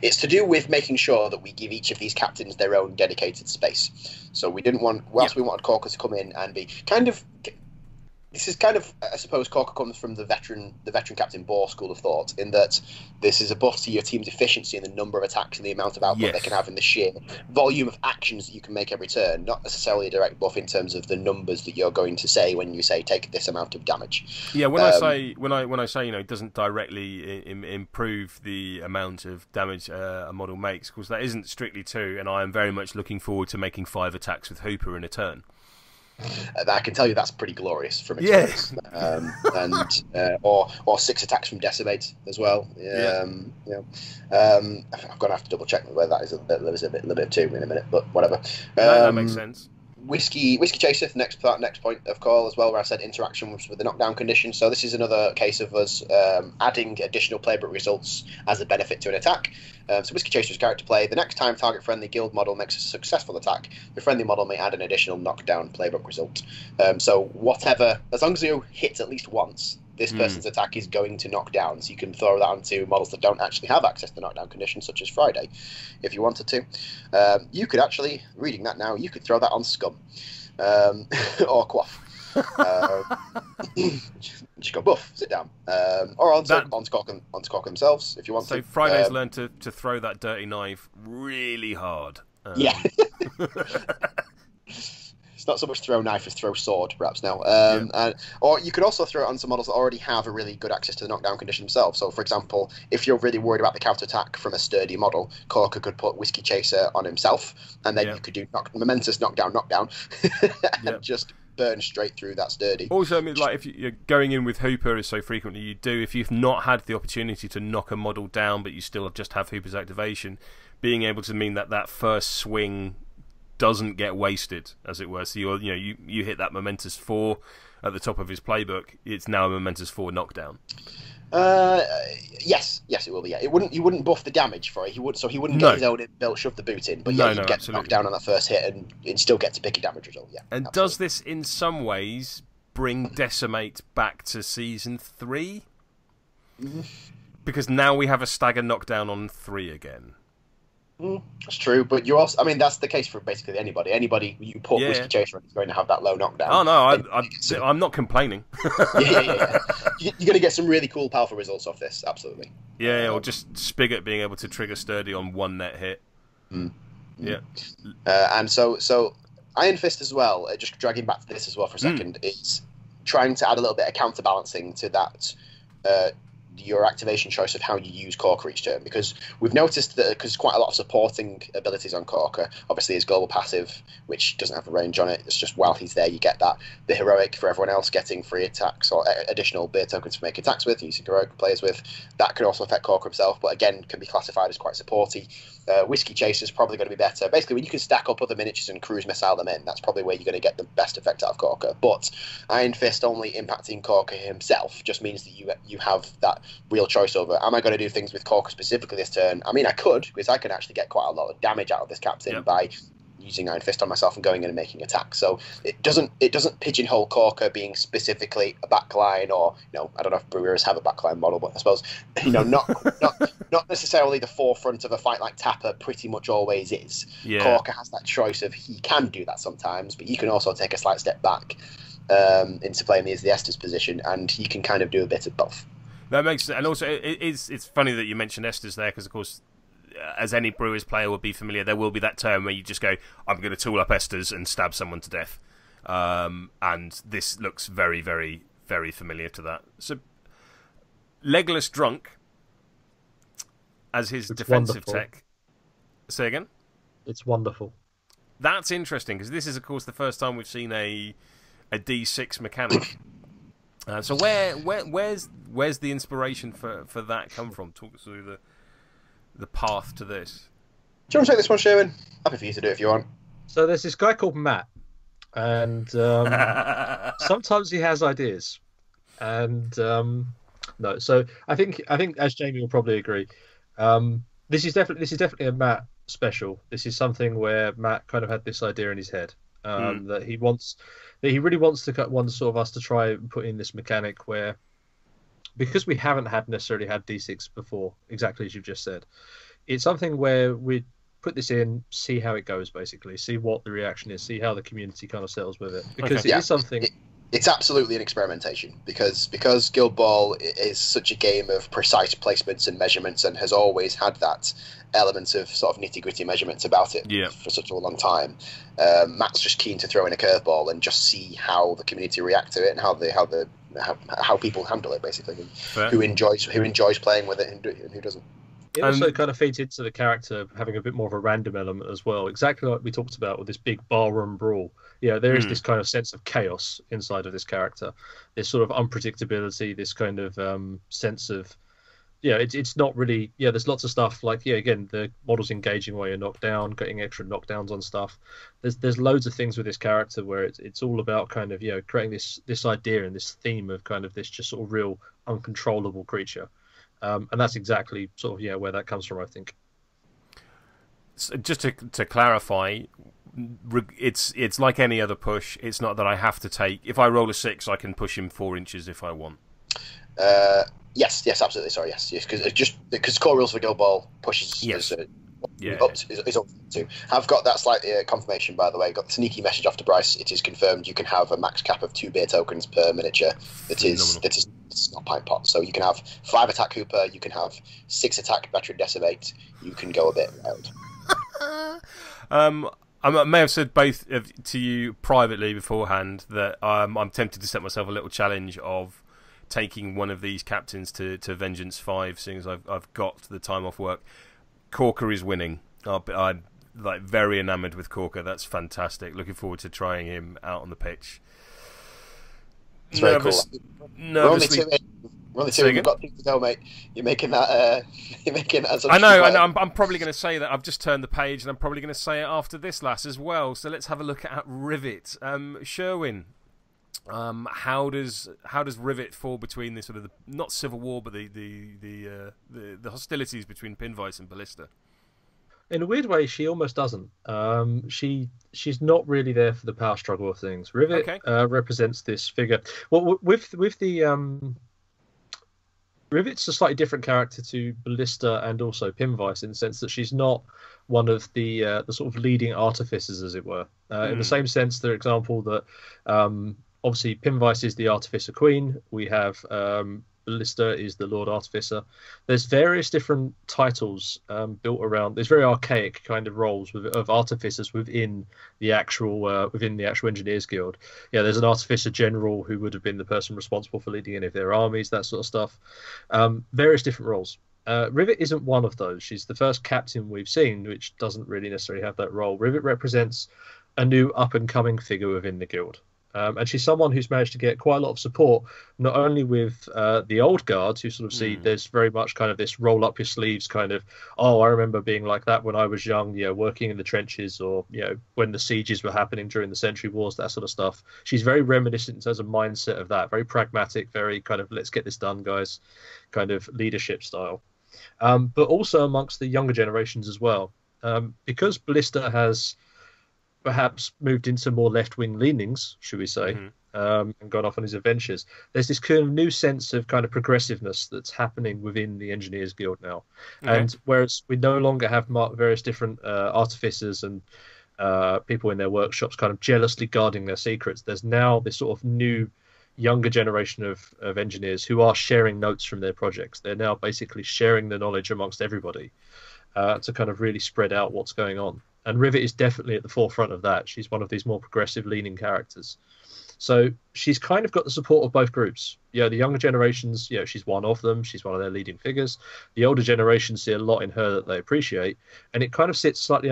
C: it's to do with making sure that we give each of these captains their own dedicated space. So we didn't want, whilst we wanted Corker to come in and be kind of. This is kind of, I suppose, Corker comes from the veteran captain Bohr school of thought, in that this is a buff to your team's efficiency and the number of attacks and the amount of output they can have in the sheer volume of actions that you can make every turn. Not necessarily a direct buff in terms of the numbers that you're going to say when you say take this amount of damage.
A: Yeah, when I say it doesn't directly improve the amount of damage a model makes, because that isn't strictly true, and I am very much looking forward to making 5 attacks with Hooper in a turn.
C: I can tell you that's pretty glorious from experience. Or 6 attacks from Decimate as well. I'm going to have to double check whether that is a little bit of 2 in a minute, but whatever.
A: That makes sense.
C: Whiskey Chaser, next point of call as well, where I said interaction with the knockdown condition. So this is another case of us adding additional playbook results as a benefit to an attack. So Whiskey Chaser's character play: the next time target-friendly guild model makes a successful attack, the friendly model may add an additional knockdown playbook result. So whatever, as long as you hit at least once, this person's attack is going to knock down. So you can throw that onto models that don't actually have access to knockdown conditions, such as Friday, if you wanted to. You could actually, reading that now, you could throw that on Scum or Quaff. Just go buff, sit down, or on Corker themselves if you want to.
A: So Friday's learned to throw that dirty knife really hard.
C: Yeah. It's not so much throw knife as throw sword, perhaps now. Or you could also throw it on some models that already have a really good access to the knockdown condition themselves. So, for example, if you're really worried about the counter-attack from a sturdy model, Corker could put Whiskey Chaser on himself, and then you could do momentous knockdown, and just burn straight through that sturdy.
A: Also, I mean, like, if you're going in with Hooper as so frequently you do, if you've not had the opportunity to knock a model down, but you still just have Hooper's activation, being able to mean that first swing doesn't get wasted, as it were. So you hit that momentous 4 at the top of his playbook. It's now a momentous 4 knockdown.
C: Yes, it will be. Yeah, you wouldn't buff the damage for it. He wouldn't get his own built, shove the boot in. But you'd get knocked down on that first hit and still get to pick a damage result. Yeah.
A: And absolutely. Does this in some ways bring Decimate back to season 3? Because now we have a stagger knockdown on 3 again.
C: That's true, but you also, I mean, that's the case for basically anybody. Anybody you put Whiskey Chaser on is going to have that low knockdown.
A: Oh no, I'm not complaining.
C: Yeah. You're going to get some really cool, powerful results off this. Absolutely.
A: Yeah, or just Spigot being able to trigger sturdy on 1 net hit. Yeah.
C: And so Iron Fist as well. Just dragging back to this as well for a second. It's trying to add a little bit of counterbalancing to that. Your activation choice of how you use Corker each turn, because we've noticed that because quite a lot of supporting abilities on Corker, obviously his global passive, which doesn't have a range on it, it's just while he's there you get that. The heroic for everyone else getting free attacks or additional beer tokens to make attacks with, using heroic players with, that could also affect Corker himself, but again can be classified as quite supporty. Whiskey Chaser is probably going to be better. Basically, when you can stack up other miniatures and cruise missile them in, that's probably where you're going to get the best effect out of Corker. But Iron Fist only impacting Corker himself just means that you have that real choice over, am I going to do things with Corker specifically this turn? I mean, I could, because I could actually get quite a lot of damage out of this captain by using Iron Fist on myself and going in and making attacks. So it doesn't pigeonhole Corker being specifically a backline, or I don't know if Brewers have a backline model, but I suppose not necessarily the forefront of a fight like Tapper pretty much always is. Corker has that choice of he can do that sometimes, but he can also take a slight step back into playing the Estes position, and he can kind of do a bit of both.
A: That makes sense. And also it's funny that you mentioned Estes there, because of course, as any Brewers player will be familiar, there will be that turn where you just go, I'm going to tool up Estes and stab someone to death. And this looks very, very, very familiar to that. So, Legolas Drunk as his defensive
B: wonderful
A: tech. Say again?
B: It's wonderful.
A: That's interesting, because this is, of course, the first time we've seen a D6 mechanic. So where's the inspiration for that come from? Talk us through the path to this.
C: Do you want to take this one, Sherwin? Happy for you to do it if you want.
B: So there's this guy called Matt, and sometimes he has ideas, and no. So I think as Jamie will probably agree, this is definitely a Matt special. This is something where Matt kind of had this idea in his head that he really wants sort of us to try and put in this mechanic where, because we haven't necessarily had D6 before, exactly as you've just said, it's something where we put this in, see how it goes, basically, see what the reaction is, see how the community kind of settles with it, because it is something.
C: It's absolutely an experimentation, because Guild Ball is such a game of precise placements and measurements, and has always had that element of sort of nitty-gritty measurements about it for such a long time. Matt's just keen to throw in a curveball and just see how the community react to it, and how people handle it, basically, and who enjoys playing with it and who doesn't.
B: It also kind of feeds into the character having a bit more of a random element as well, exactly like we talked about with this big barroom brawl. There is this kind of sense of chaos inside of this character, this sort of unpredictability, this kind of sense of, it's not really, there's lots of stuff like, again, the model's engaging while you're knocked down, getting extra knockdowns on stuff. There's loads of things with this character where it's all about kind of, creating this idea and this theme of kind of this just sort of real uncontrollable creature. And that's exactly sort of where that comes from, I think.
A: So just to clarify, it's like any other push. It's not that I have to take. If I roll a 6, I can push him 4 inches if I want.
C: Yes, absolutely. Sorry, yes, because core rules for Guild Ball pushes.
A: Yes.
C: Is up to. I've got that slight confirmation, by the way. Got the sneaky message off to Bryce. It is confirmed. You can have a max cap of 2 beer tokens per miniature. That is not pint pot. So you can have 5 attack Hooper. You can have 6 attack Veteran Decimate. You can go a bit wild.
A: I may have said both to you privately beforehand that I'm tempted to set myself a little challenge of taking one of these captains to Vengeance 5, seeing as I've got the time off work. Corker is winning. I'm like very enamoured with Corker. That's fantastic. Looking forward to trying him out on the pitch.
C: It's very cool.
A: Nervously.
C: We're only two. We've got 2 to go, mate. You're making that.
A: I know. I'm probably going to say that. I've just turned the page, and I'm probably going to say it after this, lass, as well. So let's have a look at Rivet. Sherwin, how does Rivet fall between the sort of not civil war, but the hostilities between Pinvice and Ballista?
B: In a weird way, she almost doesn't. She's not really there for the power struggle of things. Rivet represents this figure. Well, with the Rivet's a slightly different character to Ballista and also Pinvice in the sense that she's not one of the sort of leading artificers, as it were. In the same sense, for example, that obviously Pinvice is the Artificer Queen. We have Ballista is the Lord Artificer. There's various different titles built around. There's very archaic kind of roles of artificers within the actual Engineers Guild. There's an Artificer General who would have been the person responsible for leading any of their armies, that sort of stuff. Various different roles. Rivet isn't one of those. She's the first captain we've seen, which doesn't really necessarily have that role. Rivet represents a new up and coming figure within the guild. And she's someone who's managed to get quite a lot of support, not only with the old guards who sort of see there's very much kind of this roll up your sleeves kind of, oh, I remember being like that when I was young, working in the trenches, or, when the sieges were happening during the Century Wars, that sort of stuff. She's very reminiscent in terms of mindset of that, very pragmatic, very kind of let's get this done, guys, kind of leadership style. But also amongst the younger generations as well. Because Ballista has perhaps moved into more left-wing leanings, should we say, and gone off on his adventures, there's this kind of new sense of kind of progressiveness that's happening within the Engineers Guild now. Okay. And whereas we no longer have various different artificers and people in their workshops kind of jealously guarding their secrets, there's now this sort of new younger generation of engineers who are sharing notes from their projects. They're now basically sharing the knowledge amongst everybody to kind of really spread out what's going on. And Rivet is definitely at the forefront of that. She's one of these more progressive leaning characters. So she's kind of got the support of both groups. The younger generations, she's one of them. She's one of their leading figures. The older generations see a lot in her that they appreciate. And it kind of sits slightly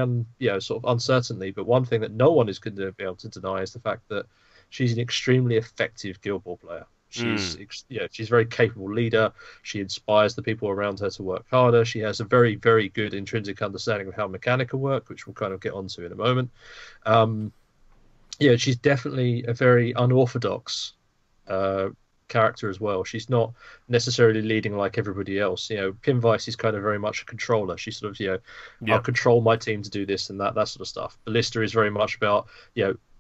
B: sort of uncertainly. But one thing that no one is going to be able to deny is the fact that she's an extremely effective Guild Ball player. She's she's a very capable leader. She inspires the people around her to work harder. She has a very, very good intrinsic understanding of how mechanical work, which we'll kind of get onto in a moment. She's definitely a very unorthodox character as well. She's not necessarily leading like everybody else. Pim Vice is kind of very much a controller. She's sort of, I'll control my team to do this and that sort of stuff. Ballista is very much about,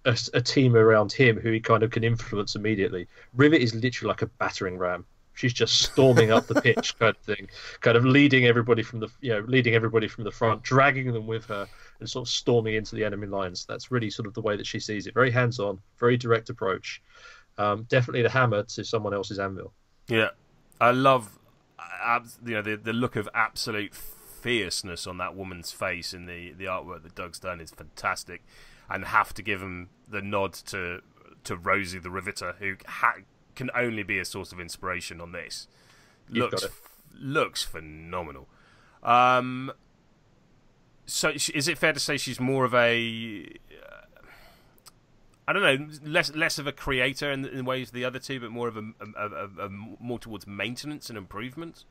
B: a team around him who he kind of can influence immediately. Rivet is literally like a battering ram. She's just storming up the pitch kind of thing, kind of leading everybody from the front, dragging them with her, and sort of storming into the enemy lines. That's really sort of the way that she sees it. Very hands-on, very direct approach. Definitely the hammer to someone else's anvil.
A: Yeah, I love the look of absolute fierceness on that woman's face in the artwork that Doug's done is fantastic. And have to give him the nod to Rosie the Riveter, who can only be a source of inspiration on this. Looks phenomenal. So is it fair to say she's more of a I don't know, less of a creator in ways of the other two, but more of a more towards maintenance and improvement?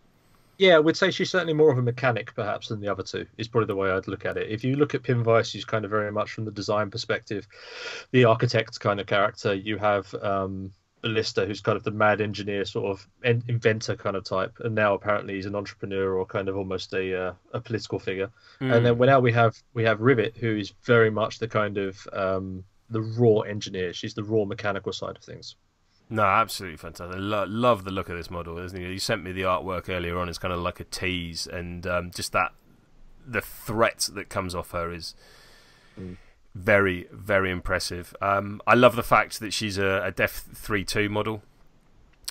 B: Yeah, I would say she's certainly more of a mechanic, perhaps, than the other two, is probably the way I'd look at it. If you look at Pim Vice, she's kind of very much from the design perspective, the architect kind of character. You have Ballista, who's kind of the mad engineer, sort of inventor kind of type, and now apparently he's an entrepreneur or kind of almost a political figure. And then now we have Rivet, who is very much the kind of the raw engineer. She's the raw mechanical side of things.
A: No, absolutely fantastic. Love the look of this model, isn't it? You sent me the artwork earlier on. It's kind of like a tease, and just the threat that comes off her is very, very impressive. I love the fact that she's a Def 3-2 model.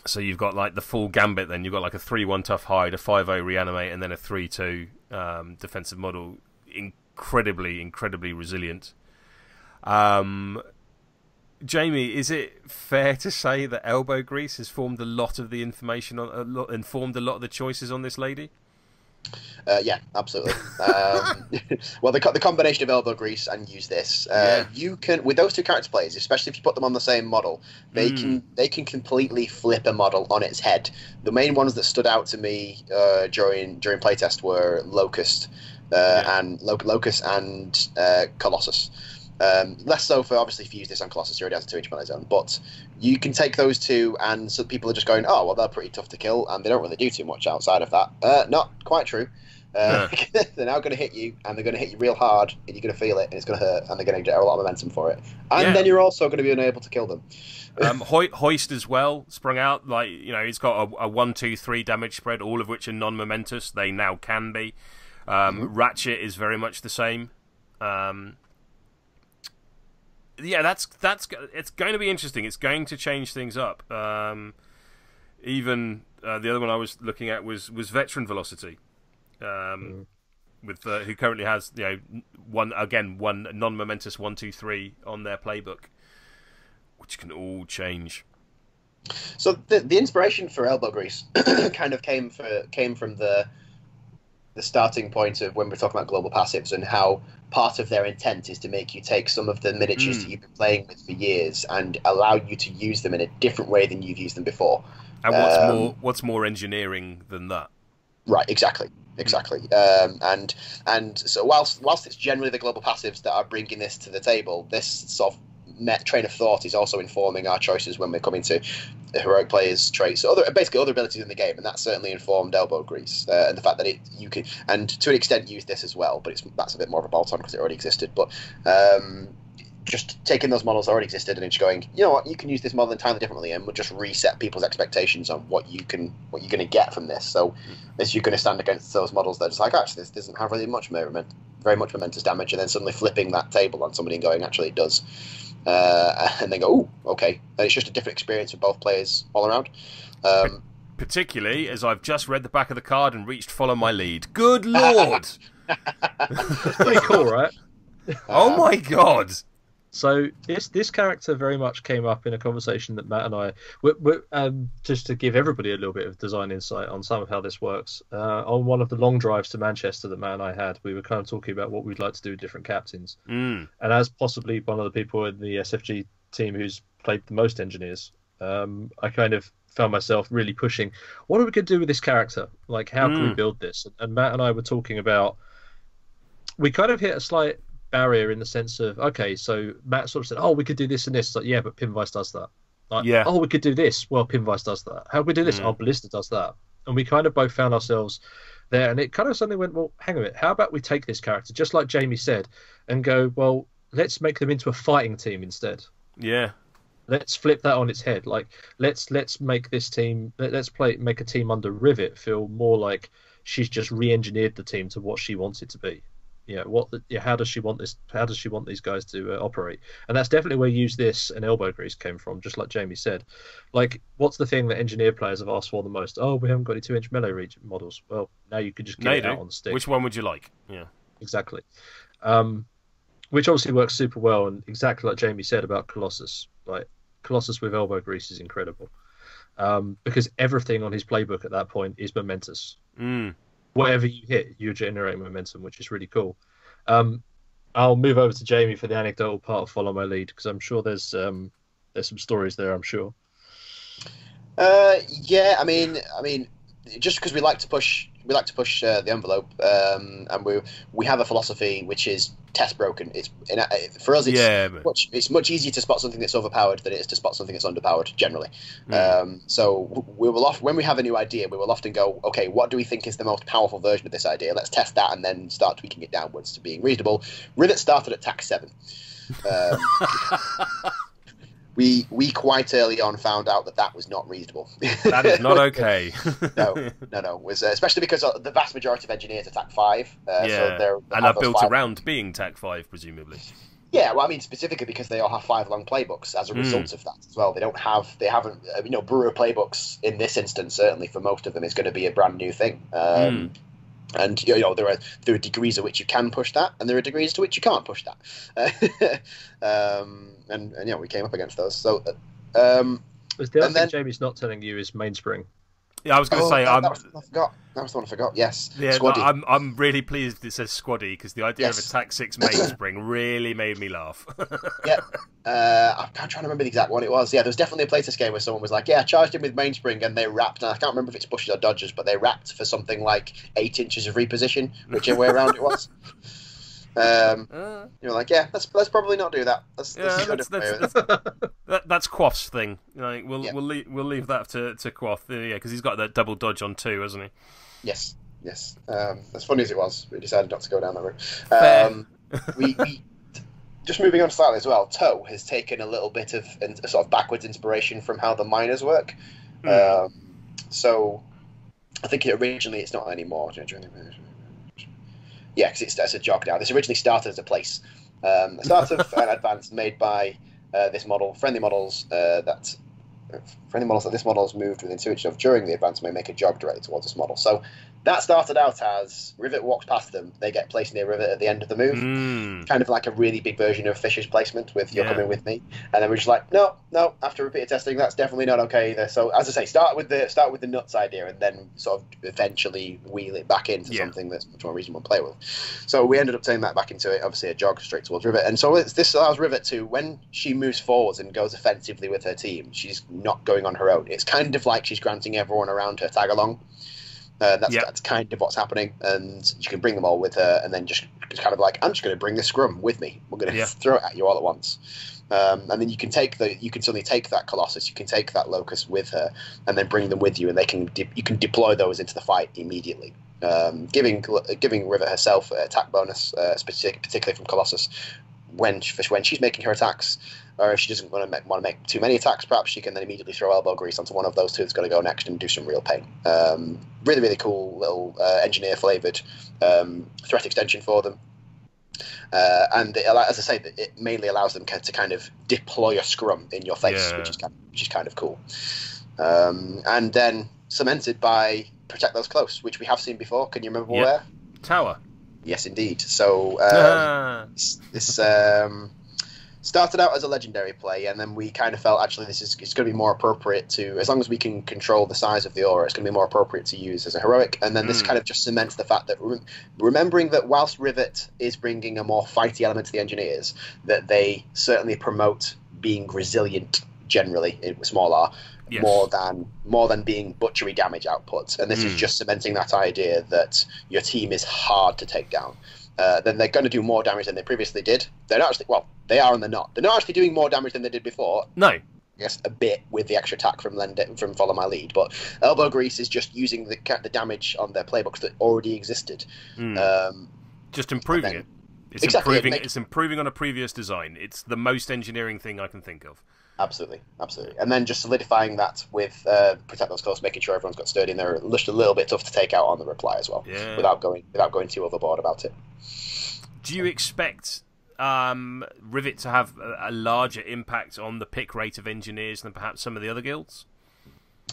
A: So you've got like the full gambit. Then you've got like a 3-1 tough hide, a 5-0 reanimate, and then a 3-2 defensive model. Incredibly, incredibly resilient. Jamie, is it fair to say that elbow grease has formed a lot of the information informed a lot of the choices on this lady?
C: Yeah, absolutely. Well, the combination of elbow grease and use this, you can, with those two character plays, especially if you put them on the same model, they can completely flip a model on its head. The main ones that stood out to me during playtest were Locust and Colossus. Less so for obviously if you use this on Colossus, you already has a 2-inch melee zone, but you can take those two, and so people are just going, oh well, they're pretty tough to kill, and they don't really do too much outside of that. Not quite true. They're now going to hit you, and they're going to hit you real hard, and you're going to feel it, and it's going to hurt, and they're going to get a lot of momentum for it, and then you're also going to be unable to kill them.
A: Hoist as well sprung out, like, he's got a 1-2-3 damage spread, all of which are non-momentous. They now can be. Ratchet is very much the same. Yeah, that's it's going to be interesting. It's going to change things up. Even the other one I was looking at was Veteran Velocity, with who currently has one non-momentous 1-2-3 on their playbook, which can all change.
C: So the inspiration for elbow grease kind of came from the the starting point of when we're talking about global passives and how part of their intent is to make you take some of the miniatures that you've been playing with for years and allow you to use them in a different way than you've used them before.
A: And what's more engineering than that?
C: Right, exactly. And so whilst it's generally the global passives that are bringing this to the table, this sort of train of thought is also informing our choices when we're coming to heroic players' traits, basically other abilities in the game, and that certainly informed elbow grease and the fact that you can, and to an extent, use this as well. But that's a bit more of a bolt-on because it already existed. But just taking those models that already existed and just going, you know what, you can use this model entirely differently, and we'll just reset people's expectations on what you're going to get from this. So, as you're going to stand against those models that are just like, actually, this doesn't have very much momentous damage, and then suddenly flipping that table on somebody and going, actually, it does. And then go, oh, okay. And it's just a different experience for both players all around.
A: Particularly as I've just read the back of the card and reached follow my lead. Good lord!
B: It's pretty cool, right?
A: Oh my god!
B: So this character very much came up in a conversation that Matt and I, just to give everybody a little bit of design insight on some of how this works, on one of the long drives to Manchester that Matt and I had, we were kind of talking about what we'd like to do with different captains. And as possibly one of the people in the SFG team who's played the most engineers, I kind of found myself really pushing, what are we going to do with this character? Like, how can we build this? And Matt and I were talking about, we kind of hit a slight barrier in the sense of, okay, so Matt sort of said, oh, we could do this and this. It's like, yeah, but Pinvice does that. Like, yeah. Oh, we could do this. Well, Pinvice does that. How do we do this? Oh, Ballista does that. And we kind of both found ourselves there, and it kind of suddenly went, well, hang on a minute. How about we take this character, just like Jamie said, and go, well, let's make them into a fighting team instead.
A: Yeah.
B: Let's flip that on its head. Like, let's make this team, make a team under Rivet feel more like she's just re-engineered the team to what she wants it to be. How does she want this? How does she want these guys to operate? And that's definitely where Use This and Elbow Grease came from, just like Jamie said. Like, what's the thing that engineer players have asked for the most? Oh, we haven't got any 2-inch melee region models. Well, now you can just get it out on the stick.
A: Which one would you like? Yeah,
B: exactly. Which obviously works super well, and exactly like Jamie said about Colossus. Like, Colossus with Elbow Grease is incredible, because everything on his playbook at that point is momentous. Whatever you hit, you generate momentum, which is really cool. I'll move over to Jamie for the anecdotal part of Follow My Lead, because I'm sure there's some stories there, I'm sure.
C: Yeah, I mean, just because we like to push the envelope, and we have a philosophy which is test broken. For us, it's much easier to spot something that's overpowered than it is to spot something that's underpowered generally. So when we have a new idea, we will often go, okay, what do we think is the most powerful version of this idea? Let's test that and then start tweaking it downwards to being reasonable. Rivet started at tax 7. We quite early on found out that was not reasonable.
A: That is not okay.
C: No. It was, especially because the vast majority of engineers are TAC 5.
A: So and are built around being TAC 5, presumably.
C: Yeah, well, I mean, specifically because they all have 5-long playbooks as a result of that as well. They haven't, brewer playbooks in this instance, certainly for most of them, is going to be a brand new thing. And there are degrees at which you can push that, and there are degrees to which you can't push that. And we came up against those. So,
B: the other thing Jamie's not telling you is mainspring.
A: Yeah, I was going to say.
C: That was the one I forgot. That was the one I forgot. Yes.
A: Yeah, I'm really pleased it says Squaddy, because the idea of a TAC 6 mainspring really made me laugh.
C: Yeah. I'm trying to remember the exact one it was. Yeah, there was definitely a playtest game where someone was like, yeah, I charged him with mainspring and they wrapped, and I can't remember if it's bushes or dodges, but they wrapped for something like 8 inches of reposition, whichever way around it was. You're like, yeah, let's probably not do that.
A: That's Quoth's thing. We'll leave that to Quoth, because he's got that double dodge on 2, hasn't he?
C: Yes. As funny as it was, we decided not to go down that route. We just moving on slightly as well. Toe has taken a little bit of sort of backwards inspiration from how the miners work. So I think originally it's not anymore. Yeah, because it's a jog now. This originally started as a place. The start of an advance made by this model, Friendly Models, that for any models that this model has moved within 2 inches of during the advance may make a jog directly towards this model. So that started out as Rivet walks past them, they get placed near Rivet at the end of the move. Kind of like a really big version of Fisher's placement with "You're coming with me," and then we're just like, no. After repeated testing, that's definitely not okay either. So as I say, start with the nuts idea, and then sort of eventually wheel it back into something that's much more reasonable to play with. So we ended up turning that back into obviously a jog straight towards Rivet, and so this allows Rivet to, when she moves forwards and goes offensively with her team, she's not going on her own. It's kind of like she's granting everyone around her tag along. That's kind of what's happening, and you can bring them all with her, and then just kind of like, I'm just going to bring this scrum with me. We're going to throw it at you all at once, and then you can suddenly take that Colossus, you can take that Locust with her, and then bring them with you, and you can deploy those into the fight immediately, giving Rivet herself an attack bonus, particularly from Colossus, when she's making her attacks. Or if she doesn't want to make too many attacks, perhaps she can then immediately throw elbow grease onto one of those two that's going to go next and do some real pain. Really, really cool little engineer-flavoured threat extension for them. And as I say, it mainly allows them to kind of deploy a scrum in your face, which is kind of cool. And then cemented by Protect Those Close, which we have seen before. Can you remember where?
A: Tower.
C: Yes, indeed. So this started out as a legendary play, and then we kind of felt actually it's going to be more appropriate to, as long as we can control the size of the aura, it's going to be more appropriate to use as a heroic. And then this kind of just cements the fact that remembering that whilst Rivet is bringing a more fighty element to the engineers, that they certainly promote being resilient generally in small r. Yes. More than being butchery damage outputs, and this is just cementing that idea that your team is hard to take down. Then they're going to do more damage than they previously did. They're not actually, well, they are and they're not. They're not actually doing more damage than they did before.
A: No.
C: Yes, a bit with the extra attack from Follow My Lead, but Elbow Grease is just using the damage on their playbooks that already existed.
A: Just improving it. It's It's improving on a previous design. It's the most engineering thing I can think of.
C: Absolutely. And then just solidifying that with Protect Those Close, making sure everyone's got sturdy, and they're just a little bit tough to take out on the reply as well, without going too overboard about it.
A: Do you expect Rivet to have a larger impact on the pick rate of engineers than perhaps some of the other guilds?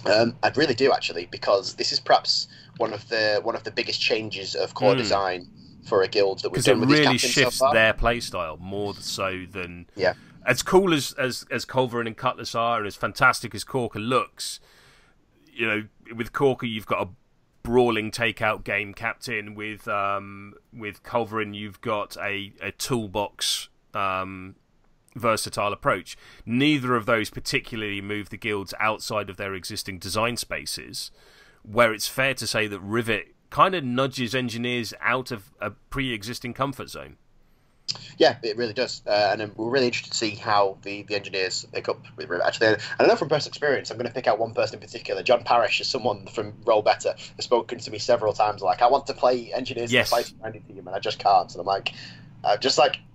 C: I really do, actually, because this is perhaps one of the biggest changes of core design for a guild that we've done with these captains so far.
A: Because it really shifts their playstyle more so than... Yeah. As cool as Culverin and Cutlass are, and as fantastic as Corker looks, with Corker you've got a brawling takeout game captain. With Culverin you've got a toolbox versatile approach. Neither of those particularly move the guilds outside of their existing design spaces, where it's fair to say that Rivet kind of nudges engineers out of a pre-existing comfort zone.
C: Yeah, it really does, and we're really interested to see how the engineers pick up with Rivet. Actually, and I know from personal experience, I'm going to pick out one person in particular. John Parrish is someone from Roll Better has spoken to me several times, like, I want to play engineers in the fighting grinding team, and I just can't. And I'm like,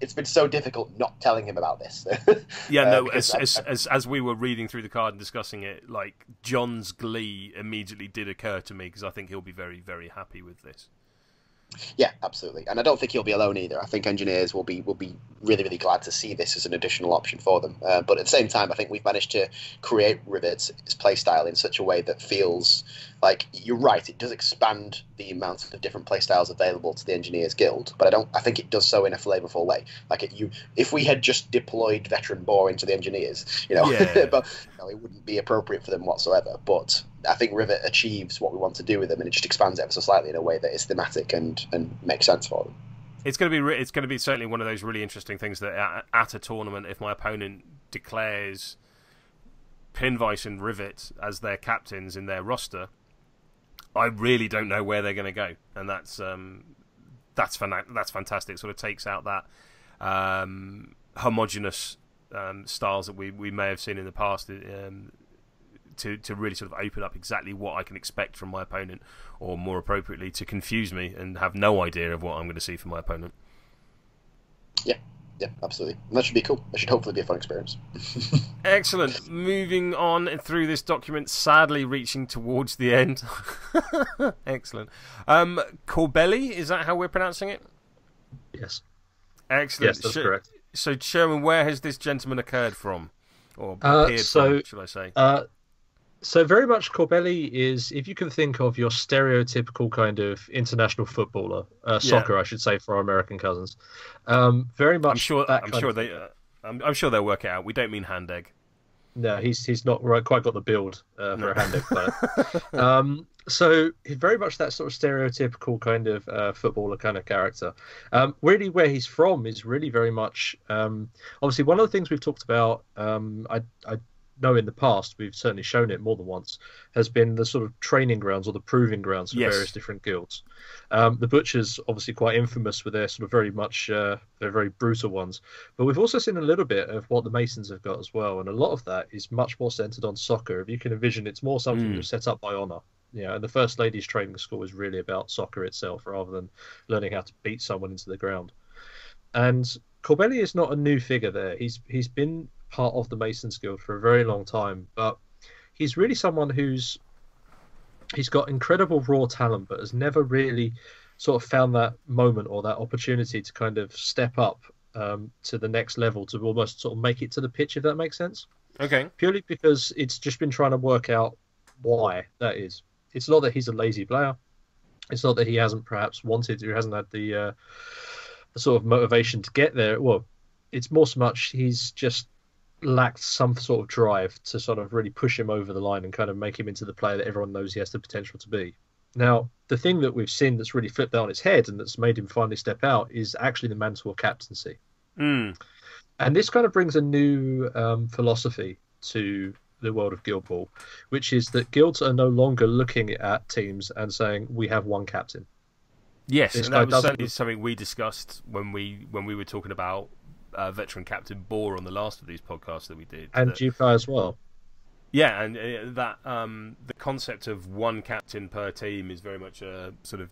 C: it's been so difficult not telling him about this. As we were reading through the card and discussing it, like, John's glee immediately did occur to me, because I think he'll be very, very happy with this. Yeah, absolutely, and I don't think he'll be alone either. I think engineers will be really, really glad to see this as an additional option for them. But at the same time, I think we've managed to create Rivet's playstyle in such a way that feels like, you're right, it does expand the amount of different playstyles available to the Engineers Guild, but I think it does so in a flavourful way. Like, if we had just deployed Veteran Boar into the Engineers, but it wouldn't be appropriate for them whatsoever. But I think Rivet achieves what we want to do with them, and it just expands it ever so slightly in a way that is thematic and makes sense for them.
A: It's going to be certainly one of those really interesting things that at a tournament, if my opponent declares Pinvice and Rivet as their captains in their roster, I really don't know where they're going to go, and that's fantastic. Sort of takes out that homogenous styles that we may have seen in the past. To really sort of open up exactly what I can expect from my opponent, or more appropriately, to confuse me and have no idea of what I'm going to see from my opponent.
C: Yeah, absolutely. And that should be cool. That should hopefully be a fun experience.
A: Excellent. Moving on through this document, sadly reaching towards the end. Excellent. Corbelli, is that how we're pronouncing it?
B: Yes.
A: Excellent.
B: Yes, that's correct.
A: So, Sherwin, where has this gentleman occurred from? or appeared from, should I say?
B: So very much Corbelli is, if you can think of your stereotypical kind of international footballer, soccer, I should say, for our American cousins. Very much.
A: I'm sure they'll work it out. We don't mean hand egg.
B: No, he's not quite got the build for a hand egg player. So he's very much that sort of stereotypical kind of footballer kind of character. Really, where he's from is really very much. Obviously, one of the things we've talked about. I know in the past, we've certainly shown it more than once, has been the sort of training grounds or the proving grounds for various different guilds. The Butchers, obviously quite infamous with their sort of very much, they're very brutal ones. But we've also seen a little bit of what the Masons have got as well. And a lot of that is much more centered on soccer. If you can envision, it's more something that's set up by honor. And the First Ladies training school is really about soccer itself rather than learning how to beat someone into the ground. And Corbelli is not a new figure there. He's been part of the Masons Guild for a very long time, but he's really someone he's got incredible raw talent, but has never really sort of found that moment or that opportunity to kind of step up to the next level, to almost sort of make it to the pitch, if that makes sense.
A: Okay.
B: Purely because it's just been trying to work out why that is. It's not that he's a lazy player. It's not that he hasn't perhaps wanted or hasn't had the sort of motivation to get there. Well, it's more so much he's just lacked some sort of drive to sort of really push him over the line and kind of make him into the player that everyone knows he has the potential to be. Now, the thing that we've seen that's really flipped that on its head and that's made him finally step out is actually the mantle of captaincy. And this kind of brings a new philosophy to the world of Guild Ball, which is that guilds are no longer looking at teams and saying, we have one captain.
A: Yes, and that was certainly something we discussed when we were talking about veteran captain Boar on the last of these podcasts that we did,
B: and Jukai as well.
A: Yeah, and that the concept of one captain per team is very much a sort of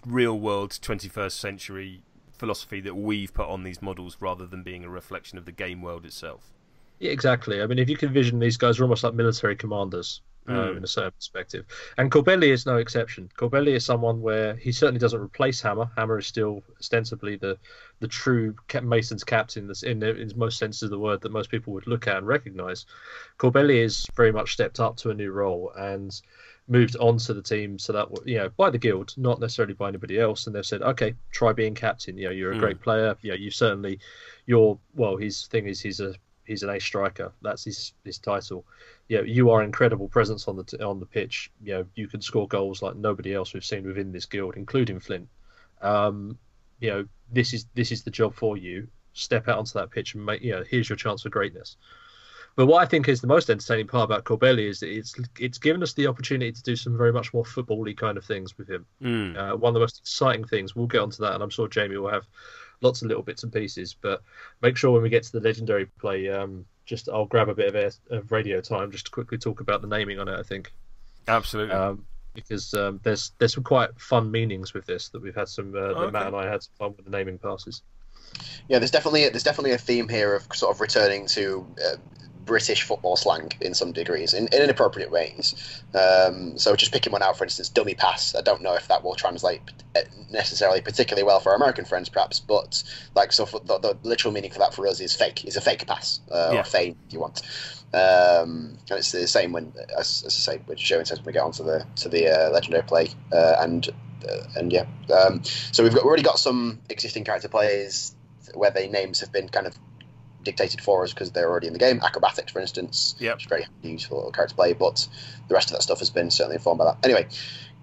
A: real world 21st century philosophy that we've put on these models rather than being a reflection of the game world itself. Yeah,
B: exactly. I mean, if you can envision, these guys are almost like military commanders. In a certain perspective. And Corbelli is no exception. Corbelli is someone where he certainly doesn't replace Hammer. Hammer is still ostensibly the true Mason's captain that's in its most sense of the word that most people would look at and recognise. Corbelli is very much stepped up to a new role and moved on to the team so that, by the guild, not necessarily by anybody else. And they've said, okay, try being captain. You're a great player. You certainly, his thing is he's an ace striker. That's his title. You are an incredible presence on the pitch. You can score goals like nobody else we've seen within this guild, including Flint. This is the job for you. Step out onto that pitch and make. Here's your chance for greatness. But what I think is the most entertaining part about Corbelli is that it's given us the opportunity to do some very much more football-y kind of things with him. One of the most exciting things. We'll get onto that, and I'm sure Jamie will have lots of little bits and pieces, but make sure when we get to the legendary play, I'll grab a bit of radio time just to quickly talk about the naming on it. I think
A: absolutely
B: because there's some quite fun meanings with this that we've had some. Matt and I had some fun with the naming passes.
C: Yeah, there's definitely a theme here of sort of returning to British football slang in some degrees, in inappropriate ways. So just picking one out, for instance, dummy pass. I don't know if that will translate necessarily particularly well for our American friends, perhaps, but the literal meaning for that for us is fake. Is a fake pass or feign, if you want. And it's the same when, as I say, with Sherwin says when we get on to the legendary play, so we've already got some existing character players where their names have been kind of dictated for us because they're already in the game. Acrobatics, for instance, which is very useful character play, but the rest of that stuff has been certainly informed by that. Anyway,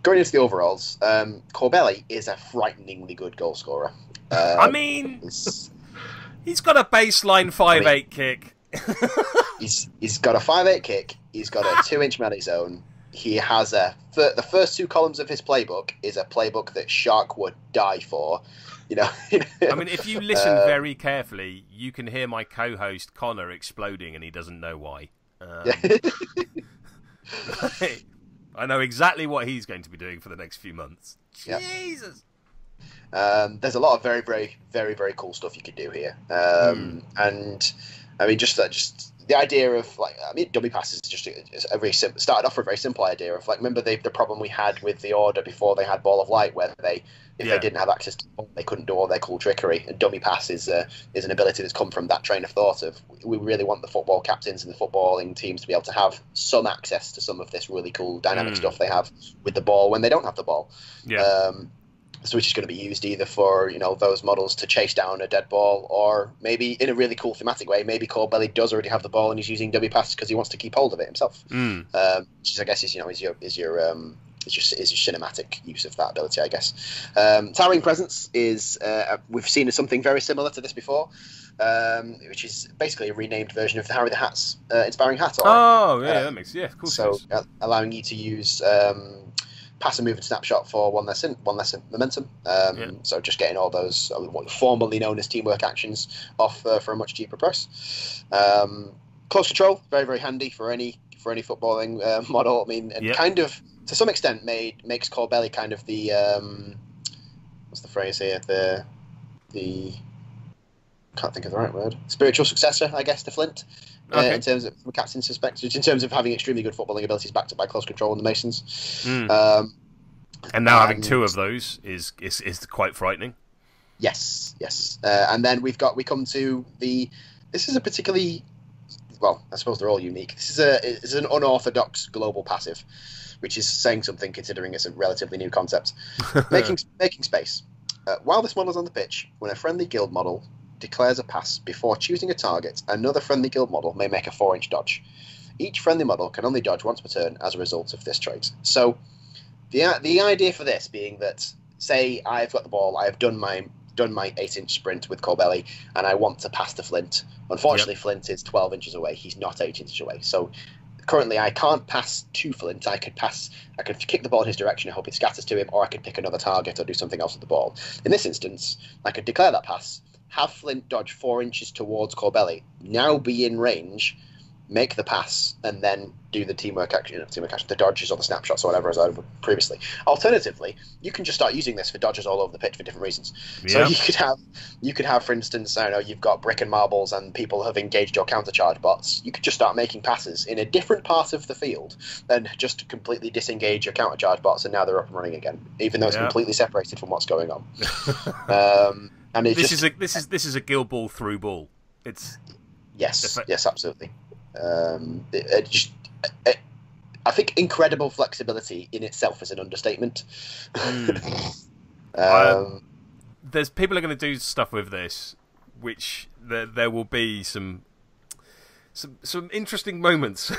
C: going into the overalls, Corbelli is a frighteningly good goal scorer.
A: He's got a baseline 5'8" kick.
C: he's got a 5'8" kick. He's got a 2-inch man of his own. He has the first two columns of his playbook is a playbook that Shark would die for.
A: If you listen very carefully, you can hear my co-host Connor exploding, and he doesn't know why. I know exactly what he's going to be doing for the next few months. Jesus.
C: There's a lot of very, very, very, very cool stuff you could do here, and I mean, just the idea of dummy passes is just a very started off with a very simple idea of remember the problem we had with the Order before they had Ball of Light, where if they didn't have access to the ball, they couldn't do all their cool trickery. And dummy pass is an ability that's come from that train of thought of we really want the football captains and the footballing teams to be able to have some access to some of this really cool dynamic stuff they have with the ball when they don't have the ball. So which is going to be used either for those models to chase down a dead ball, or maybe in a really cool thematic way, maybe Corbelly does already have the ball and he's using dummy pass because he wants to keep hold of it himself. Which is, I guess, is your cinematic use of that ability, I guess. Towering Presence is we've seen something very similar to this before, which is basically a renamed version of the Harry the Hat's inspiring hat.
A: That makes of course.
C: So allowing you to use pass and move and snapshot for one less momentum. So just getting all those what formerly known as teamwork actions off for a much cheaper price. Close control, very very handy for any footballing model. I mean, and kind of to some extent makes Corbelly kind of the what's the phrase here, the can't think of the right word, spiritual successor, I guess, to Flint. In terms of from a captain's perspective, in terms of having extremely good footballing abilities backed up by close control in the Masons.
A: And now having two of those is quite frightening.
C: Yes. And then we come to this is a particularly, well, I suppose they're all unique. This is an unorthodox global passive, which is saying something considering it's a relatively new concept. Making space. While this model is on the pitch, when a friendly guild model declares a pass before choosing a target, another friendly guild model may make a 4-inch dodge. Each friendly model can only dodge once per turn as a result of this trait. So the idea for this being that, say I've got the ball, I have done my 8-inch sprint with Corbelly, and I want to pass to Flint. Unfortunately, Flint is 12 inches away. He's not 8 inches away. So currently I can't pass to Flint. I could kick the ball in his direction and hope it scatters to him, or I could pick another target or do something else with the ball. In this instance, I could declare that pass, have Flint dodge 4 inches towards Corbelly, now be in range, make the pass, and then do the teamwork action, the dodges or the snapshots or whatever as I did previously. Alternatively, you can just start using this for dodges all over the pitch for different reasons. So you could have, for instance, I don't know, you've got brick and marbles and people have engaged your countercharge bots. You could just start making passes in a different part of the field and just completely disengage your countercharge bots, and now they're up and running again, even though it's completely separated from what's going on. And
A: this is a gill ball through ball. It's
C: yes, absolutely. I think incredible flexibility in itself is an understatement.
A: There's people are going to do stuff with this, which there will be some interesting moments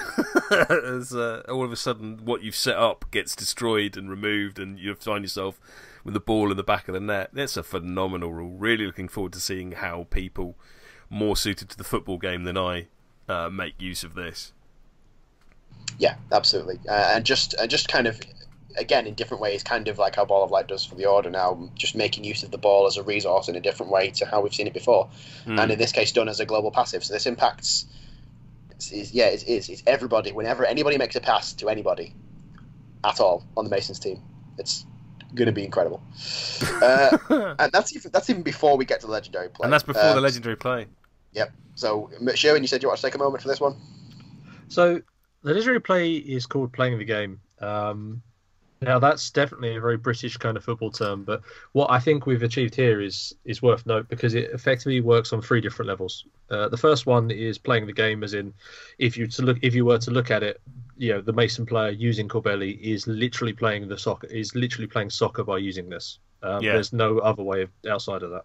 A: as all of a sudden what you've set up gets destroyed and removed, and you find yourself with the ball in the back of the net. That's a phenomenal rule. Really looking forward to seeing how people more suited to the football game than I make use of this.
C: Yeah, absolutely, and just kind of again in different ways, kind of like how Ball of Light does for the Order now, just making use of the ball as a resource in a different way to how we've seen it before, and in this case done as a global passive. So this impacts it's everybody. Whenever anybody makes a pass to anybody at all on the Masons team, it's going to be incredible. And that's even before we get to the legendary play.
A: And that's before the legendary play.
C: Yep. So, Sherwin, you said you want to take a moment for this one?
B: So, the legendary play is called playing the game. Now, that's definitely a very British kind of football term, but what I think we've achieved here is worth note because it effectively works on 3 different levels. The first one is playing the game, as in, if you were to look at it, the Mason player using Corbelly is literally playing soccer by using this. There's no other way outside of that.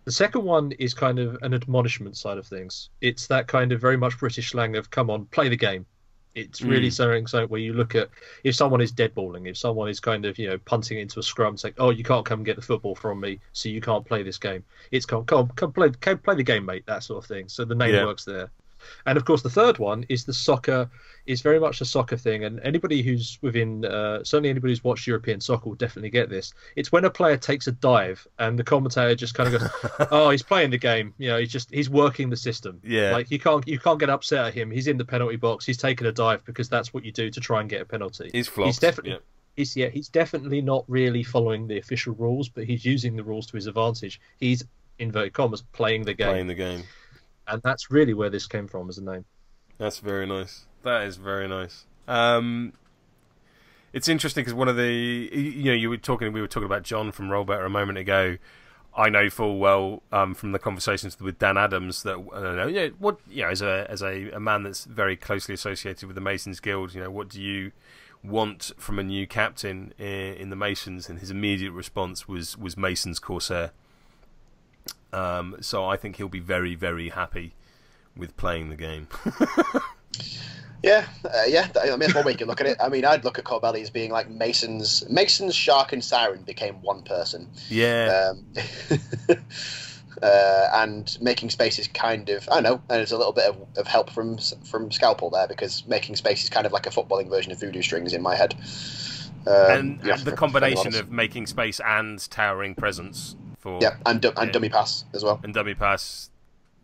B: The second one is kind of an admonishment side of things. It's that kind of very much British slang of, come on, play the game. It's really something where you look at if someone is deadballing, if someone is kind of, punting into a scrum, saying, oh, you can't come and get the football from me, so you can't play this game. It's come play the game, mate, that sort of thing. So the name works there. And of course, the third one is the soccer, is very much a soccer thing. And anybody who's certainly anybody who's watched European soccer will definitely get this. It's when a player takes a dive and the commentator just kind of goes, oh, he's playing the game. He's working the system. Yeah. Like you can't get upset at him. He's in the penalty box. He's taking a dive because that's what you do to try and get a penalty.
A: He's flopped.
B: He's definitely not really following the official rules, but he's using the rules to his advantage. He's, inverted commas, playing the game. And that's really where this came from as a name.
A: That's very nice. That is very nice. It's interesting because one of the we were talking about John from Roll Better a moment ago. I know full well from the conversations with Dan Adams that as a man that's very closely associated with the Masons Guild, what do you want from a new captain in the Masons? And his immediate response was Masons Corsair. So I think he'll be very, very happy with playing the game.
C: Yeah. I mean, that's one way you can look at it. I mean, I'd look at Corbelli as being like Mason's Shark, and Siren became one person.
A: Yeah.
C: And Making Space is kind of, I don't know, and there's a little bit of help from Scalpel there, because Making Space is kind of like a footballing version of Voodoo Strings in my head.
A: And the combination of Making Space and Towering Presence
C: and Dummy Pass as well.
A: And Dummy Pass,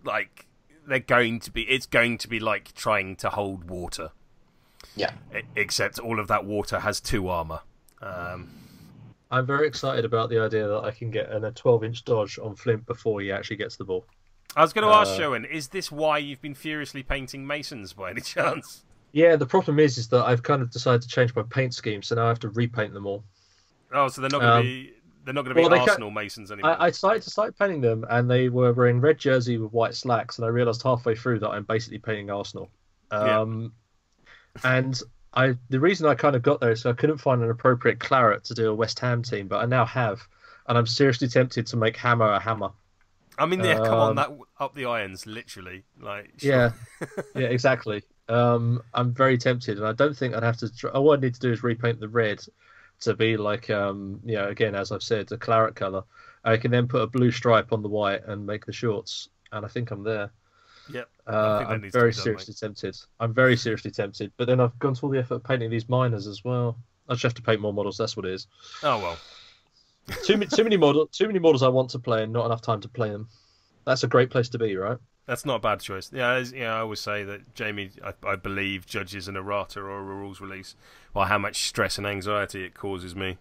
A: like, it's going to be like trying to hold water.
C: Yeah.
A: Except all of that water has 2 armor.
B: I'm very excited about the idea that I can get a 12-inch dodge on Flint before he actually gets the ball.
A: I was going to ask, Sherwin, is this why you've been furiously painting Masons by any chance?
B: Yeah, the problem is that I've kind of decided to change my paint scheme, so now I have to repaint them all.
A: Oh, so they're not going to be... They're not going to be Arsenal Masons anymore.
B: I started painting them, and they were wearing red jersey with white slacks, and I realised halfway through that I'm basically painting Arsenal. And the reason I kind of got there is I couldn't find an appropriate claret to do a West Ham team, but I now have, and I'm seriously tempted to make Hammer a hammer.
A: I mean, come on, that up the irons, literally. Like,
B: sure. Yeah, exactly. I'm very tempted, and I don't think I'd have to. All I need to do is repaint the red to be like, again, as I've said, a claret colour. I can then put a blue stripe on the white and make the shorts, and I think I'm there.
A: Yep.
B: I'm very seriously tempted. I'm very seriously tempted, but then I've gone to all the effort of painting these miners as well. I just have to paint more models. That's what it is.
A: Oh well.
B: Too many models I want to play, and not enough time to play them. That's a great place to be, right?
A: That's not a bad choice. Yeah, I always say that Jamie, I believe, judges an errata or a rules release by how much stress and anxiety it causes me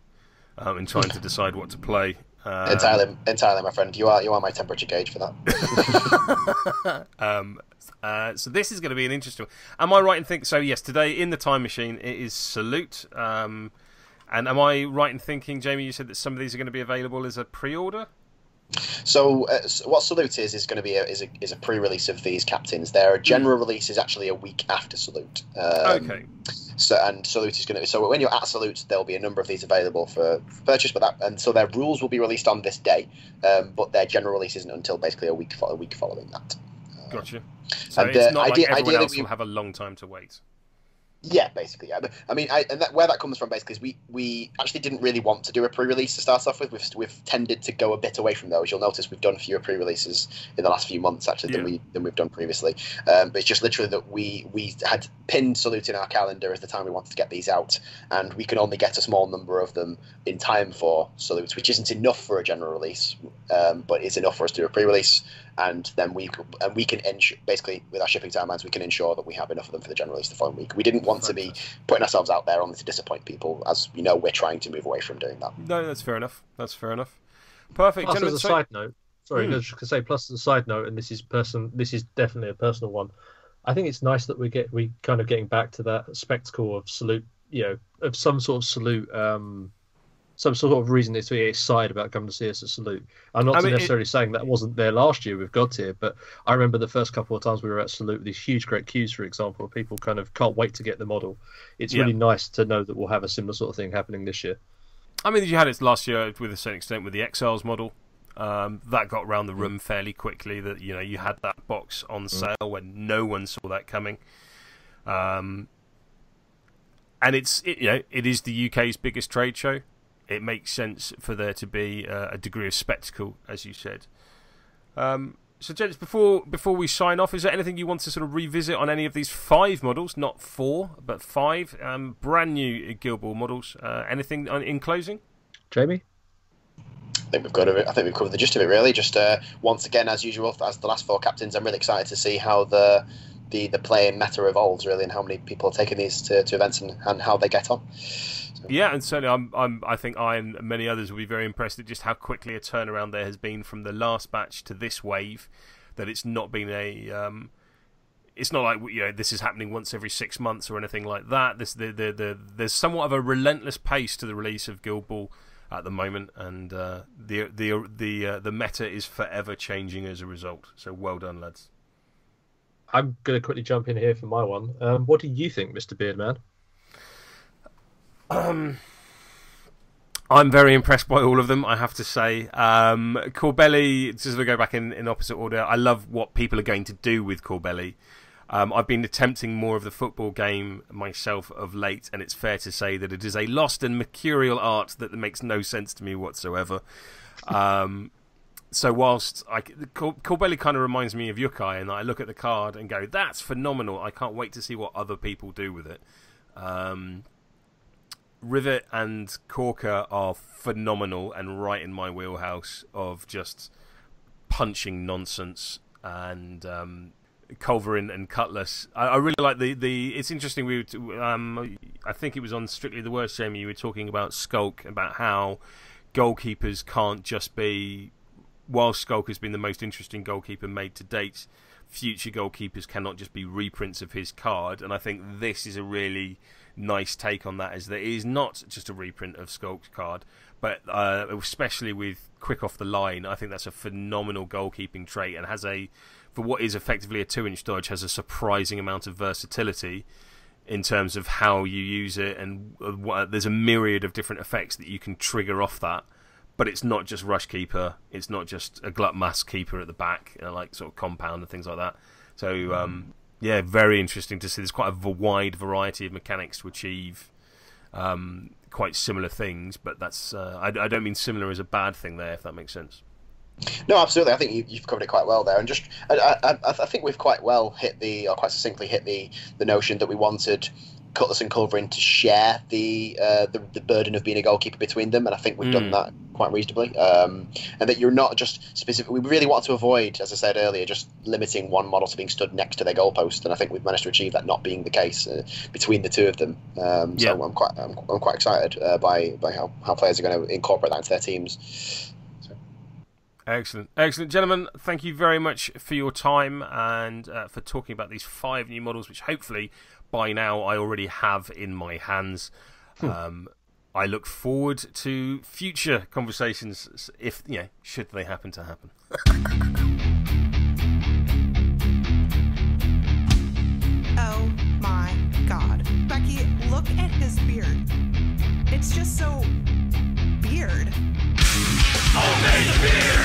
A: in trying to decide what to play.
C: Entirely, my friend. You are my temperature gauge for
A: that. So this is going to be an interesting one. Am I right in thinking? So yes, today in the Time Machine it is Salute. And am I right in thinking, Jamie, you said that some of these are going to be available as a pre-order?
C: So what Salute is going to be is a pre-release of these captains. Their general release is actually a week after Salute.
A: Okay.
C: So Salute is going to. So when you're at Salute, there'll be a number of these available for purchase. And so their rules will be released on this day, but their general release isn't until basically a week following that.
A: Gotcha. So it's not like everyone else will have a long time to wait.
C: Yeah, basically, yeah. But, I mean, where that comes from basically is we actually didn't really want to do a pre-release to start off with. We've tended to go a bit away from those. You'll notice we've done fewer pre-releases in the last few months actually than we've done previously. But it's just literally that we had pinned Salute in our calendar as the time we wanted to get these out, and we can only get a small number of them in time for Salute, which isn't enough for a general release, but it's enough for us to do a pre-release. And then we can basically with our shipping timelines, we can ensure that we have enough of them for the general release the following week. We didn't want to be putting ourselves out there only to disappoint people, as you know, we're trying to move away from doing that.
A: No, that's fair enough. Perfect.
B: Plus, as a side note, sorry, I was just going to say. Plus, as a side note, and this is definitely a personal one. I think it's nice that we kind of getting back to that spectacle of Salute, of some sort of Salute. Some sort of reason to be excited about coming to see us at Salute. I'm not necessarily saying that wasn't there last year with God Tier, but I remember the first couple of times we were at Salute with these huge, great queues, for example. People kind of can't wait to get the model. It's really nice to know that we'll have a similar sort of thing happening this year.
A: I mean, you had it last year with a certain extent with the Exiles model. That got around the room fairly quickly. That you had that box on sale when no one saw that coming. And it is the UK's biggest trade show. It makes sense for there to be a degree of spectacle, as you said. So, gents, before we sign off, is there anything you want to sort of revisit on any of these 5 models? Not 4, but 5 brand new Guild Ball models. Anything in closing?
B: Jamie?
C: I think we've covered the gist of it, really. Just once again, as usual, as the last 4 captains, I'm really excited to see how the playing meta evolves, really, and how many people are taking these to events and how they get on.
A: Yeah, and certainly I think I and many others will be very impressed at just how quickly a turnaround there has been from the last batch to this wave. that it's not been a it's not like, you know, this is happening once every 6 months or anything like that. There's somewhat of a relentless pace to the release of Guild Ball at the moment, and the meta is forever changing as a result. So well done, lads.
B: I'm going to quickly jump in here for my one. What do you think, Mr. Beardman?
A: I'm very impressed by all of them, I have to say. Corbelli, just to go back in opposite order, I love what people are going to do with Corbelli. I've been attempting more of the football game myself of late, and it's fair to say that it is a lost and mercurial art that makes no sense to me whatsoever. So whilst Corbelli kind of reminds me of Yukai, and I look at the card and go, that's phenomenal. I can't wait to see what other people do with it. Rivet and Corker are phenomenal and right in my wheelhouse of just punching nonsense, and Culverin and Cutlass. I really like the. It's interesting. I think it was on Strictly the Worst, Jamie. You were talking about Skulk, about how goalkeepers can't just be. While Skulk has been the most interesting goalkeeper made to date, future goalkeepers cannot just be reprints of his card. And I think this is a really nice take on that, is that it is not just a reprint of Skulk's card, but especially with quick off the line, I think that's a phenomenal goalkeeping trait, and has for what is effectively a 2-inch dodge, has a surprising amount of versatility in terms of how you use it, and there's a myriad of different effects that you can trigger off that. But it's not just rush keeper, it's not just a glut mask keeper at the back, like sort of compound and things like that. So yeah, very interesting to see. There's quite a wide variety of mechanics to achieve quite similar things, but that's I don't mean similar as a bad thing there, if that makes sense.
C: No, absolutely. I think you've covered it quite well there, and just I think we've quite succinctly hit the notion that we wanted Cutlass and Culverin to share the burden of being a goalkeeper between them, and I think we've done that quite reasonably. And that you're not just specific. We really want to avoid, as I said earlier, just limiting one model to being stood next to their goalpost, and I think we've managed to achieve that not being the case between the two of them. So I'm quite excited by how players are going to incorporate that into their teams.
A: Excellent, gentlemen. Thank you very much for your time and for talking about these 5 new models, which hopefully by now I already have in my hands. I look forward to future conversations, if should they happen to happen.
E: Oh my God, Becky, look at his beard. It's just so beard.
F: Obey the beard!